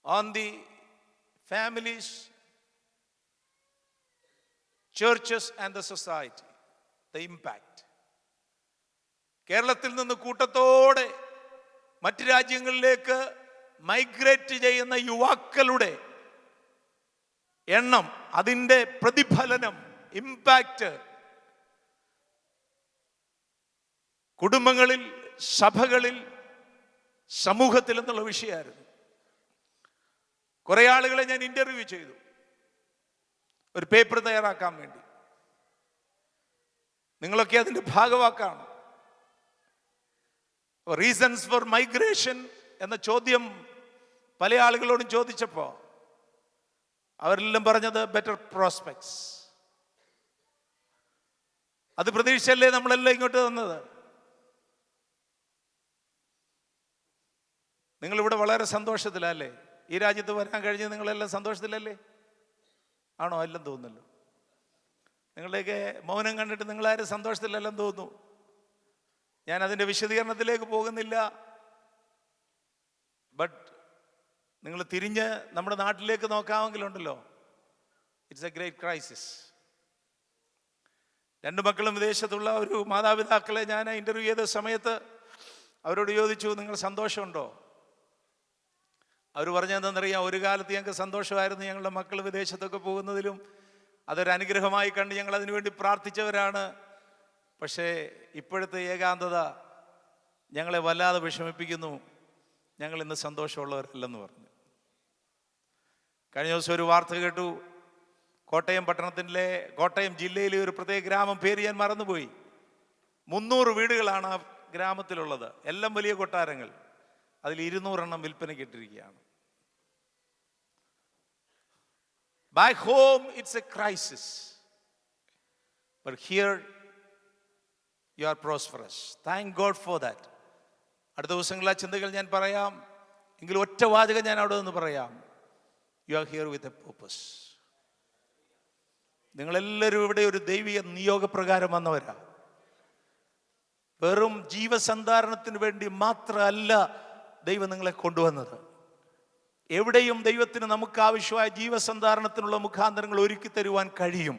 on the families, churches and the society. The impact. കേരളത്തിൽ നിന്ന് കൂട്ടത്തോടെ മറ്റ് രാജ്യങ്ങളിലേക്ക് മൈഗ്രേറ്റ് ചെയ്യുന്ന യുവാക്കളുടെ എണ്ണം, അതിൻ്റെ പ്രതിഫലനം, ഇമ്പാക്റ്റ് കുടുംബങ്ങളിൽ, സഭകളിൽ, സമൂഹത്തിൽ എന്നുള്ള വിഷയമായിരുന്നു. കുറെ ആളുകളെ ഞാൻ ഇന്റർവ്യൂ ചെയ്തു ഒരു പേപ്പർ തയ്യാറാക്കാൻ വേണ്ടി. നിങ്ങളൊക്കെ അതിന്റെ ഭാഗവാക്കാണ്. റീസൺസ് ഫോർ മൈഗ്രേഷൻ എന്ന ചോദ്യം പല ആളുകളോടും ചോദിച്ചപ്പോൾ അവരെല്ലാം പറഞ്ഞത് ബെറ്റർ പ്രോസ്പെക്ട്സ്. അത് പ്രതീക്ഷയല്ലേ നമ്മളെല്ലാം ഇങ്ങോട്ട് തന്നത്? നിങ്ങളിവിടെ വളരെ സന്തോഷത്തിലല്ലേ? ഈ രാജ്യത്ത് വരാൻ കഴിഞ്ഞ് നിങ്ങളെല്ലാം സന്തോഷത്തിലല്ലേ? ആണോ? എല്ലാം തോന്നുന്നല്ലോ. നിങ്ങളുടെയൊക്കെ മൗനം കണ്ടിട്ട് നിങ്ങളാരും സന്തോഷത്തിലെല്ലാം തോന്നുന്നു. ഞാൻ അതിൻ്റെ വിശദീകരണത്തിലേക്ക് പോകുന്നില്ല. ബട്ട് നിങ്ങൾ തിരിഞ്ഞ് നമ്മുടെ നാട്ടിലേക്ക് നോക്കാമെങ്കിലുണ്ടല്ലോ, ഇറ്റ്സ് എ ഗ്രേറ്റ് ക്രൈസിസ്. രണ്ടു മക്കളും വിദേശത്തുള്ള ഒരു മാതാപിതാക്കളെ ഞാൻ ഇന്റർവ്യൂ ചെയ്ത സമയത്ത് അവരോട് ചോദിച്ചു, നിങ്ങൾ സന്തോഷമുണ്ടോ? അവർ പറഞ്ഞതെന്നറിയാം, ഒരു കാലത്ത് ഞങ്ങൾക്ക് സന്തോഷമായിരുന്നു, ഞങ്ങളുടെ മക്കൾ വിദേശത്തൊക്കെ പോകുന്നതിലും അതൊരു അനുഗ്രഹമായി കണ്ട് ഞങ്ങൾ അതിനുവേണ്ടി പ്രാർത്ഥിച്ചവരാണ്. പക്ഷേ ഇപ്പോഴത്തെ ഏകാന്തത ഞങ്ങളെ വല്ലാതെ വിഷമിപ്പിക്കുന്നു, ഞങ്ങൾ ഇന്ന് സന്തോഷമുള്ളവരല്ലെന്ന് പറഞ്ഞു. കഴിഞ്ഞ ദിവസം ഒരു വാർത്ത കേട്ടു. കോട്ടയം ജില്ലയിലെ ഒരു പ്രത്യേക ഗ്രാമം, പേര് ഞാൻ മറന്നുപോയി. 300 വീടുകളാണ് ആ ഗ്രാമത്തിലുള്ളത്. എല്ലാം വലിയ കൊട്ടാരങ്ങൾ. അതിൽ 200 എണ്ണം വിൽപ്പനയ്ക്ക് ഇട്ടിരിക്കുകയാണ്. Back home it's a crisis, but here you are prosperous. Thank God for that. അടുത്ത ദിവസങ്ങളിൽ ആ ചിന്തകൾ ഞാൻ പറയാം. എങ്കിലും ഒറ്റ വാചകം ഞാൻ അവിടെ നിന്ന് പറയാം. You are here with a purpose. നിങ്ങളെല്ലാവരും ഇവിടെ ഒരു ദൈവിക നിയോഗപ്രകാരം വന്നവരാ. വെറും ജീവസന്ധാരണത്തിന് വേണ്ടി മാത്രമല്ല ദൈവം നിങ്ങളെ കൊണ്ടുവന്നത്. എവിടെയും ദൈവത്തിന് നമുക്ക് ആവശ്യമായ ജീവസന്ധാരണത്തിനുള്ള മുഖാന്തരങ്ങൾ ഒരുക്കി തരുവാൻ കഴിയും.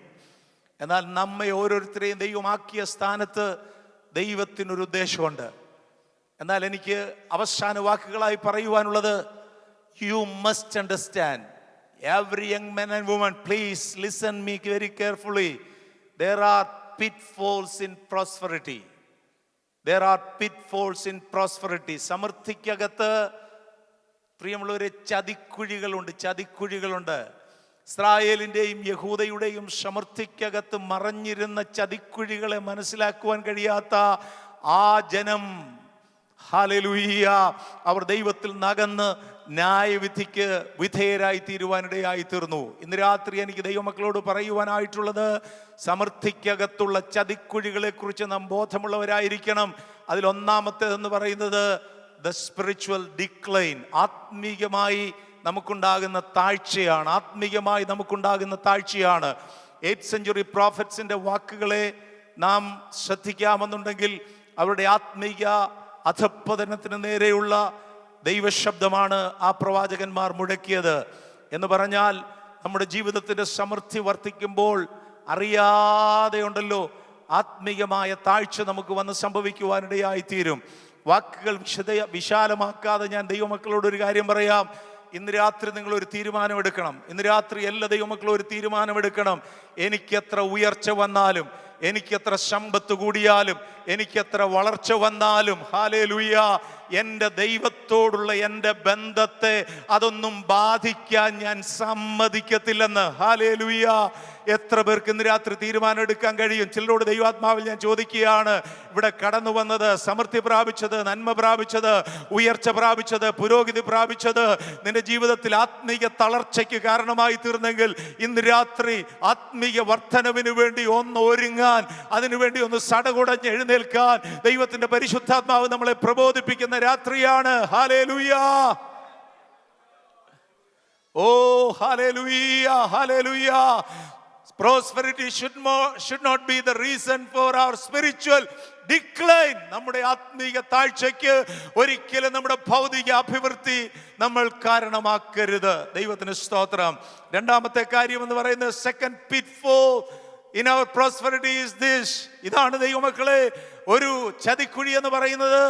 എന്നാൽ നമ്മെ ഓരോരുത്തരെയും ദൈവമാക്കിയ സ്ഥാനത്ത് ദൈവത്തിനൊരു ഉദ്ദേശമുണ്ട്. എന്നാൽ എനിക്ക് അവസാന വാക്കുകളായി പറയുവാനുള്ളത്, you must understand, every young man and woman, please listen me very carefully. There are pitfalls in prosperity. There are pitfalls in prosperity. സമൃദ്ധിക്കകത്ത് പ്രിയമുള്ളവരെ ചതിക്കുഴികളുണ്ട്. ഇസ്രായേലിൻ്റെയും യഹൂദയുടെയും സമൃദ്ധിക്കകത്ത് മറഞ്ഞിരുന്ന ചതിക്കുഴികളെ മനസ്സിലാക്കുവാൻ കഴിയാത്ത ആ ജനം, ഹല്ലേലൂയ, അവർ ദൈവത്തിൽ നകന്ന് ന്യായവിധിക്ക് വിധേയരായി തീരുവാനിടയായി തീർന്നു. ഇന്ന് രാത്രി എനിക്ക് ദൈവമക്കളോട് പറയുവാനായിട്ടുള്ളത്, സമൃദ്ധിക്കകത്തുള്ള ചതിക്കുഴികളെ കുറിച്ച് നാം ബോധമുള്ളവരായിരിക്കണം. അതിലൊന്നാമത്തേതെന്ന് പറയുന്നത് ദ സ്പിരിച്വൽ ഡിക്ലൈൻ, ആത്മീകമായി നമുക്കുണ്ടാകുന്ന താഴ്ചയാണ്. ആത്മീകമായി നമുക്കുണ്ടാകുന്ന താഴ്ചയാണ്. 8th century prophetsന്റെ വാക്കുകളെ നാം ശ്രദ്ധിക്കാമെന്നുണ്ടെങ്കിൽ അവരുടെ ആത്മീക അധപ്പതനത്തിന് നേരെയുള്ള ദൈവശബ്ദമാണ് ആ പ്രവാചകന്മാർ മുഴക്കിയത്. എന്ന് പറഞ്ഞാൽ നമ്മുടെ ജീവിതത്തിൻ്റെ സമൃദ്ധി വർദ്ധിക്കുമ്പോൾ അറിയാതെ ഉണ്ടല്ലോ ആത്മീയമായ താഴ്ച നമുക്ക് വന്ന് സംഭവിക്കുവാനിടയായി തീരും. വാക്കുകൾ വിശാലമാക്കാതെ ഞാൻ ദൈവമക്കളോട് ഒരു കാര്യം പറയാം. ഇന്ന് രാത്രി നിങ്ങളൊരു തീരുമാനമെടുക്കണം. ഇന്ന് രാത്രി എല്ലാ ദൈവമക്കളും ഒരു തീരുമാനമെടുക്കണം. എനിക്കെത്ര ഉയർച്ച വന്നാലും, എനിക്കെത്ര സമ്പത്ത് കൂടിയാലും, എനിക്കെത്ര വളർച്ച വന്നാലും, ഹല്ലേലൂയ, എൻ്റെ ദൈവത്തോടുള്ള എൻ്റെ ബന്ധത്തെ അതൊന്നും ബാധിക്കാൻ ഞാൻ സമ്മതിക്കത്തില്ലെന്ന്. ഹല്ലേലൂയ. എത്ര പേർക്ക് ഇന്ന് രാത്രി തീരുമാനം എടുക്കാൻ കഴിയും? ചിലരോട് ദൈവാത്മാവിൽ ഞാൻ ചോദിക്കുകയാണ്, ഇവിടെ കടന്നു വന്നത്, സമൃദ്ധി പ്രാപിച്ചത്, നന്മ പ്രാപിച്ചത്, ഉയർച്ച പ്രാപിച്ചത്, പുരോഗതി പ്രാപിച്ചത് നിന്റെ ജീവിതത്തിൽ ആത്മീയ തളർച്ചയ്ക്ക് കാരണമായി തീർന്നെങ്കിൽ ഇന്ന് രാത്രി ആത്മീയ വർധനവിന് വേണ്ടി ഒന്ന് ഒരുങ്ങാൻ, അതിനുവേണ്ടി ഒന്ന് സടകുടഞ്ഞ് എഴുന്നേൽക്കാൻ ദൈവത്തിന്റെ പരിശുദ്ധാത്മാവ് നമ്മളെ പ്രബോധിപ്പിക്കുന്ന രാത്രിയാണ്. Hallelujah. Oh hallelujah, hallelujah. Prosperity should not be the reason for our spiritual decline. നമ്മുടെ ആത്മീക താഴ്ചയ്ക്ക് ഒരിക്കലും നമ്മുടെ ഭൗതിക അഭിവൃദ്ധി നമ്മൾ കാരണമാക്കരുത്. ദൈവത്തിന് സ്തോത്രം. രണ്ടാമത്തെ കാര്യം എന്ന് പറയുന്നത് second pitfall in our prosperity is this. ഇതാണ് ദൈവമക്കളെ ഒരു ചതിക്കുഴി എന്ന് പറയുന്നത്.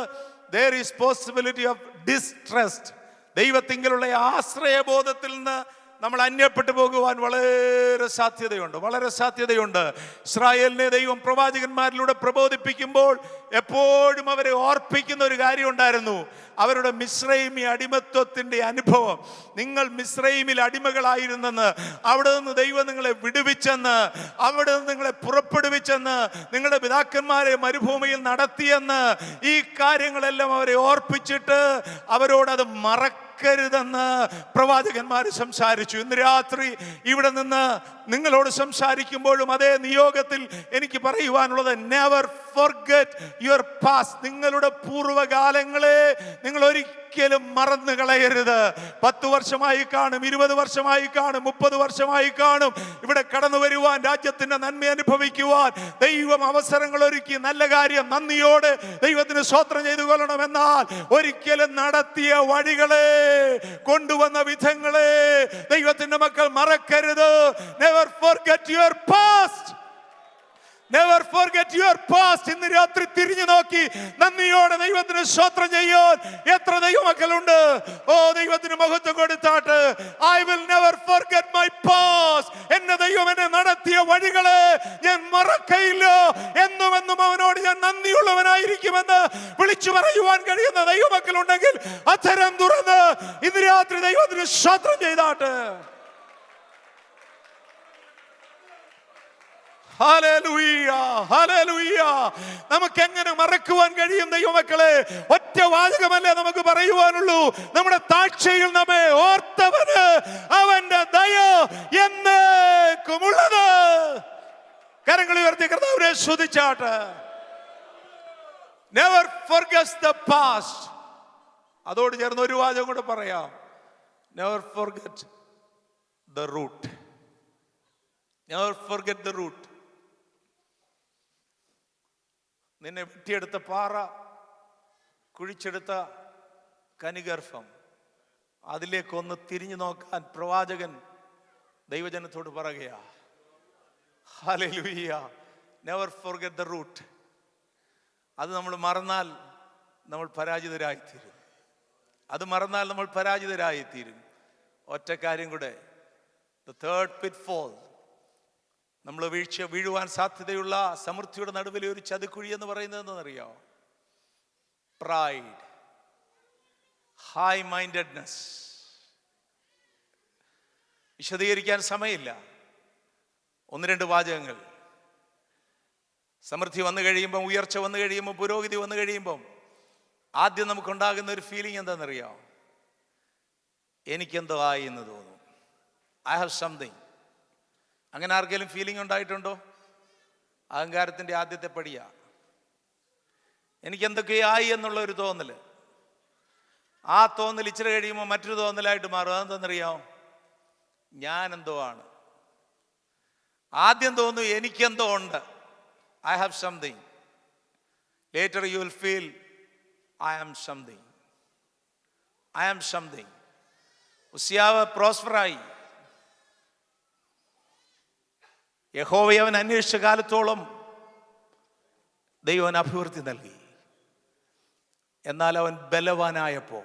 There is possibility of distrust. ദൈവത്തിങ്കലുള്ള ആശ്രയബോധത്തിൽ നിന്ന് നമ്മൾ അന്യപ്പെട്ടു പോകുവാൻ വളരെ സാധ്യതയുണ്ട്. ഇസ്രായേലിനെ ദൈവം പ്രവാചകന്മാരിലൂടെ പ്രബോധിപ്പിക്കുമ്പോൾ എപ്പോഴും അവരെ ഓർപ്പിക്കുന്ന ഒരു കാര്യം ഉണ്ടായിരുന്നു. അവരുടെ മിസ്രൈമി അടിമത്വത്തിന്റെ അനുഭവം. നിങ്ങൾ മിസ്രൈമിൽ അടിമകളായിരുന്നെന്ന്, അവിടെ നിന്ന് ദൈവം നിങ്ങളെ വിടുവിച്ചെന്ന്, അവിടെ നിന്ന് നിങ്ങളെ പുറപ്പെടുവിച്ചെന്ന്, നിങ്ങളുടെ പിതാക്കന്മാരെ മരുഭൂമിയിൽ നടത്തിയെന്ന്, ഈ കാര്യങ്ങളെല്ലാം അവരെ ഓർപ്പിച്ചിട്ട് അവരോടത് മറക്കരുതെന്ന് പ്രവാചകന്മാർ സംസാരിച്ചു. ഇന്ന് രാത്രി ഇവിടെ നിന്ന് നിങ്ങളോട് സംസാരിക്കുമ്പോഴും അതേ നിയോഗത്തിൽ എനിക്ക് പറയുവാനുള്ളത്, നെവർ ഫോർഗെറ്റ് യുവർ പാസ്റ്റ്. നിങ്ങളുടെ പൂർവ്വകാലങ്ങളെ നിങ്ങൾ ഒരിക്കലും മറന്നു കളയരുത്. 10 വർഷമായി കാണും, 20 വർഷമായി കാണും, 30 വർഷമായി കാണും. ഇവിടെ കടന്നു വരുവാൻ, രാജ്യത്തിന്റെ നന്മ അനുഭവിക്കുവാൻ ദൈവം അവസരങ്ങൾ ഒരുക്കി. നല്ല കാര്യം, നന്ദിയോടെ ദൈവത്തിന് സ്തോത്രം ചെയ്തു കൊള്ളണം. എന്നാൽ ഒരിക്കലും നടത്തിയ വഴികളെ, കൊണ്ടുവന്ന വിധങ്ങളെ ദൈവത്തിന്റെ മക്കൾ മറക്കരുത്. Never forget your past. Never forget your past. ഇന്ന് രാത്രി തിരിഞ്ഞു നോക്കി നന്ദിയോടെ ദൈവത്തിന് സ്തോത്രം ചെയ്യാൻ എത്ര ദൈവമക്കളുണ്ട്? ഓ, ദൈവത്തിന് മഹത്വം കൊടുത്താട്ട്. I will never forget my past. എന്നെ ദൈവം എന്നെ നടത്തിയ വഴികളെ ഞാൻ മറക്കയില്ല. എന്നും അവനോട് ഞാൻ നന്ദിയുള്ളവനായിരിക്കുമെന്ന് വിളിച്ചു പറയുവാൻ കഴിയുന്ന ദൈവമക്കളുണ്ടെങ്കിൽ അധരം തുറന്ന് ഇന്ന് രാത്രി ദൈവത്തിന് സ്തോത്രം ചെയ്താട്ട്. Hallelujah, hallelujah. നമുക്ക് എങ്ങനെ മറക്കുവാൻ കഴിയും ദൈവമക്കളെ? ഒറ്റ വാചകമല്ലേ നമുക്ക് പറയുവാനുള്ളൂ. നമ്മുടെ താഴ്ചയിൽ നമ്മെ ഓർത്തവന് അവന്റെ ദയ എന്നേക്കുമുള്ളത്. കരങ്ങൾ ഉയർത്തി കർത്താവിനെ സ്തുതിച്ചാട്ട്. Never forget the past. അതോട് ചേർന്ന് ഒരു വാചകം കൂടെ പറയാം. Never forget the root. Never forget the root. നിന്നെ വെട്ടിയെടുത്ത പാറ, കുഴിച്ചെടുത്ത കനിഗർഭം, അതിലേക്കൊന്ന് തിരിഞ്ഞു നോക്കാൻ പ്രവാചകൻ ദൈവജനത്തോട് പറയുകയാ. Hallelujah. Never forget the root. അത് നമ്മൾ മറന്നാൽ നമ്മൾ പരാജിതരായിത്തീരും. ഒറ്റ കാര്യം കൂടെ, ദ തേർഡ് പിറ്റ്ഫോൾ. നമ്മൾ വീഴുവാൻ സാധ്യതയുള്ള സമൃദ്ധിയുടെ നടുവിലെ ഒരു ചതിക്കുഴി എന്ന് പറയുന്നത് എന്താണെന്നറിയോ? Pride, high mindedness. വിശദീകരിക്കാൻ സമയമില്ല. 1-2 വാചകങ്ങൾ. സമൃദ്ധി വന്നു കഴിയുമ്പം, ഉയർച്ച വന്നു കഴിയുമ്പം, പുരോഗതി വന്നു കഴിയുമ്പം ആദ്യം നമുക്കുണ്ടാകുന്ന ഒരു ഫീലിംഗ് എന്താണെന്നറിയാം? എനിക്കെന്തോ ആയി എന്ന് തോന്നും. I have something. അങ്ങനെ ആർക്കെങ്കിലും ഫീലിംഗ് ഉണ്ടായിട്ടുണ്ടോ? അഹങ്കാരത്തിൻ്റെ ആദ്യത്തെ പടിയാ എനിക്കെന്തൊക്കെയായി എന്നുള്ള ഒരു തോന്നൽ. ആ തോന്നൽ ഇച്ചിരി കഴിയുമ്പോൾ മറ്റൊരു തോന്നലായിട്ട് മാറും. അതെന്താണെന്നറിയാമോ? ഞാനെന്തോ ആണ്. ആദ്യം തോന്നും എനിക്കെന്തോ ഉണ്ട്, I have something. Later you will feel I am something. I am something. Uzziah പ്രോസ്പറായി. യഹോവയെ അവൻ അന്വേഷിച്ച കാലത്തോളം ദൈവം അഭിവൃദ്ധി നൽകി. എന്നാൽ അവൻ ബലവാനായപ്പോൾ,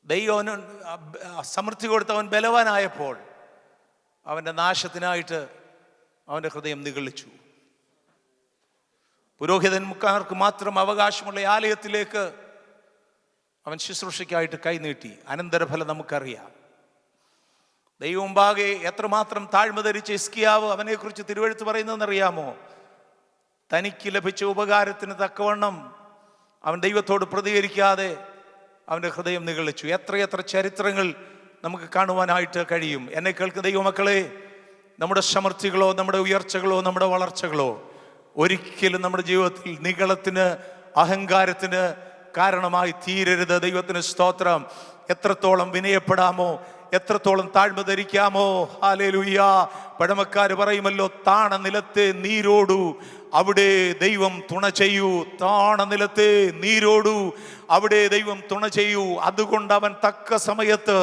ദൈവം സമൃദ്ധി കൊടുത്തവൻ ബലവാനായപ്പോൾ അവൻ്റെ നാശത്തിനായിട്ട് അവൻ്റെ ഹൃദയം നിഗളിച്ചു. പുരോഹിതന്മാർക്ക് മാത്രം അവകാശമുള്ള ആലയത്തിലേക്ക് അവൻ ശുശ്രൂഷയ്ക്കായിട്ട് കൈനീട്ടി. അനന്തരഫലം നമുക്കറിയാം. ദൈവമുമ്പാകെ എത്രമാത്രം താഴ്മ ധരിച്ച ഹിസ്കിയാവ് അവനെക്കുറിച്ച് തിരുവെഴുത്ത് പറയുന്നതെന്നറിയാമോ? തനിക്ക് ലഭിച്ച ഉപകാരത്തിന് തക്കവണ്ണം അവൻ ദൈവത്തോട് പ്രതികരിക്കാതെ അവൻ്റെ ഹൃദയം നിഗളിച്ചു. എത്രയെത്ര ചരിത്രങ്ങൾ നമുക്ക് കാണുവാനായിട്ട് കഴിയും. എന്നെ കേൾക്കുന്ന ദൈവമക്കളെ, നമ്മുടെ സമൃദ്ധികളോ നമ്മുടെ ഉയർച്ചകളോ നമ്മുടെ വളർച്ചകളോ ഒരിക്കലും നമ്മുടെ ജീവിതത്തിൽ നിഗളത്തിന്, അഹങ്കാരത്തിന് കാരണമായി തീരരുത്. ദൈവത്തിന് സ്തോത്രം. എത്രത്തോളം വിനയപ്പെടാമോ, എത്രത്തോളം താഴ്മ ധരിക്കാമോ. ഹല്ലേലൂയ. പഴമക്കാർ പറയുമല്ലോ, താണ നിലത്തെ നീരോടു, അവിടെ ദൈവം തുണ ചെയ്യൂ. താണ നിലത്തെ നീരോടു, അവിടെ ദൈവം തുണ ചെയ്യൂ. അതുകൊണ്ട് അവൻ തക്ക സമയത്ത്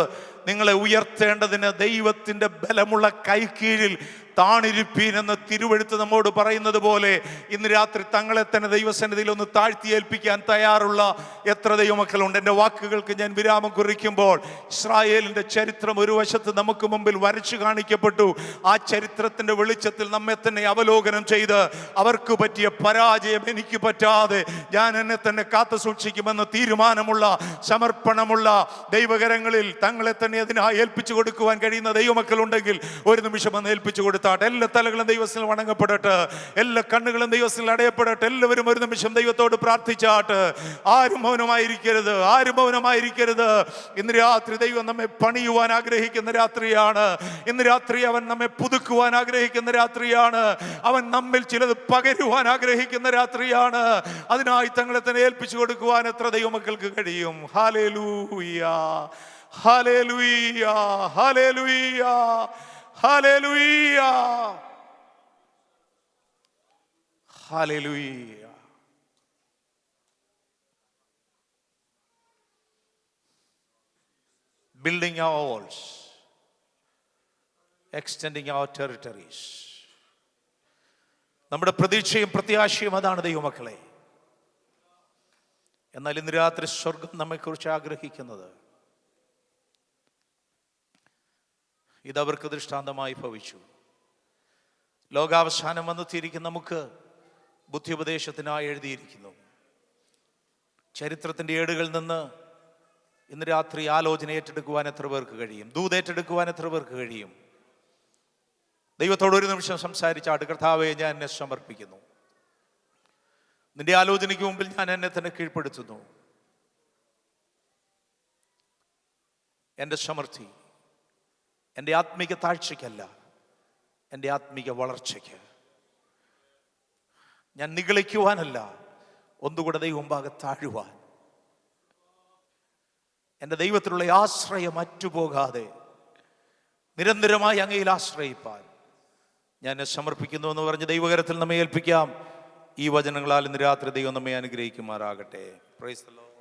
നിങ്ങളെ ഉയർത്തേണ്ടതിന് ദൈവത്തിൻ്റെ ബലമുള്ള കൈക്കീഴിൽ താണിരിപ്പീൻ എന്ന് തിരുവെഴുത്ത് നമ്മോട് പറയുന്നത് പോലെ ഇന്ന് രാത്രി തങ്ങളെ തന്നെ ദൈവസന്നിധിയിൽ ഒന്ന് താഴ്ത്തി ഏൽപ്പിക്കാൻ തയ്യാറുള്ള എത്ര ദൈവമക്കളുണ്ട്. എൻ്റെ വാക്കുകൾക്ക് ഞാൻ വിരാമം കുറിക്കുമ്പോൾ ഇസ്രായേലിൻ്റെ ചരിത്രം ഒരു വശത്ത് നമുക്ക് മുമ്പിൽ വരച്ചു കാണിക്കപ്പെട്ടു. ആ ചരിത്രത്തിൻ്റെ വെളിച്ചത്തിൽ നമ്മെ തന്നെ അവലോകനം ചെയ്ത് അവർക്ക് പറ്റിയ പരാജയം എനിക്ക് പറ്റാതെ ഞാൻ എന്നെ തന്നെ കാത്തു സൂക്ഷിക്കുമെന്ന് തീരുമാനമുള്ള, സമർപ്പണമുള്ള ദൈവകരങ്ങളിൽ തങ്ങളെ തന്നെ അതിനായി ഏൽപ്പിച്ചു കൊടുക്കുവാൻ കഴിയുന്ന ദൈവമക്കളുണ്ടെങ്കിൽ ഒരു നിമിഷം ഒന്ന് ഏൽപ്പിച്ചു കൊടുത്താൽ എല്ലാ തലകളും ദൈവത്തിൽ വണങ്ങപ്പെടട്ടെ, എല്ലാ കണ്ണുകളും ദൈവത്തിൽ അടയപ്പെടട്ടെ. എല്ലാവരും ഒരു നിമിഷം ദൈവത്തോട് പ്രാർത്ഥിച്ചാട്ട്. ആരും മൗനമായിരിക്കരുത്, ആരും മൗനമായിരിക്കരുത്. ഇന്ന് രാത്രി ദൈവം നമ്മെ പണിയുവാൻ ആഗ്രഹിക്കുന്ന രാത്രിയാണ്. ഇന്ന് രാത്രി അവൻ നമ്മെ പുതുക്കുവാൻ ആഗ്രഹിക്കുന്ന രാത്രിയാണ്. അവൻ നമ്മിൽ ചിലത് പകരുവാൻ ആഗ്രഹിക്കുന്ന രാത്രിയാണ്. അതിനായി തങ്ങളെ തന്നെ ഏൽപ്പിച്ചു കൊടുക്കുവാൻ എത്ര ദൈവമക്കൾക്ക് കഴിയും. Hallelujah, hallelujah, hallelujah, hallelujah, hallelujah. Building our walls, extending our territories. നമ്മുടെ പ്രതീക്ഷയും പ്രത്യാശയും അതാണ് ദൈവമക്കളെ. എന്നാൽ ഇന്ന് രാത്രി സ്വർഗം നമ്മെക്കുറിച്ച് ആഗ്രഹിക്കുന്നത് ഇതവർക്ക് ദൃഷ്ടാന്തമായി ഭവിച്ചു. ലോകാവസാനം വന്നെത്തിയിരിക്കുന്ന നമുക്ക് ബുദ്ധിയുപദേശത്തിനായി എഴുതിയിരിക്കുന്നു. ചരിത്രത്തിൻ്റെ ഏടുകളിൽ നിന്ന് ഇന്ന് രാത്രി ആലോചന ഏറ്റെടുക്കുവാൻ എത്ര പേർക്ക് കഴിയും? ദൂതേറ്റെടുക്കുവാൻ എത്ര പേർക്ക് കഴിയും? ദൈവത്തോട് ഒരു നിമിഷം സംസാരിച്ചാട്ട്, കർത്താവേ, ഞാൻ എന്നെ സമർപ്പിക്കുന്നു. നിന്റെ ആലോചനയ്ക്ക് മുമ്പിൽ ഞാൻ എന്നെ തന്നെ കീഴ്പ്പെടുത്തുന്നു. എൻ്റെ സമൃദ്ധി എൻ്റെ ആത്മീക താഴ്ചയ്ക്കല്ല, എൻ്റെ ആത്മീക വളർച്ചയ്ക്ക്. ഞാൻ നിഗളിക്കുവാനല്ല, ഒന്നുകൂടെ ദൈവം മുമ്പാകെ താഴുവാൻ. എൻ്റെ ദൈവത്തിലുള്ള ആശ്രയം അറ്റുപോകാതെ നിരന്തരമായി അങ്ങയിൽ ആശ്രയിപ്പാൻ ഞാൻ എന്നെ സമർപ്പിക്കുന്നു എന്ന് പറഞ്ഞ് ദൈവകരത്തിൽ നമ്മെ ഏൽപ്പിക്കാം. ഈ വചനങ്ങളാൽ ഇന്ന് രാത്രി ദൈവം നമ്മെ അനുഗ്രഹിക്കുമാറാകട്ടെ. Praise the Lord.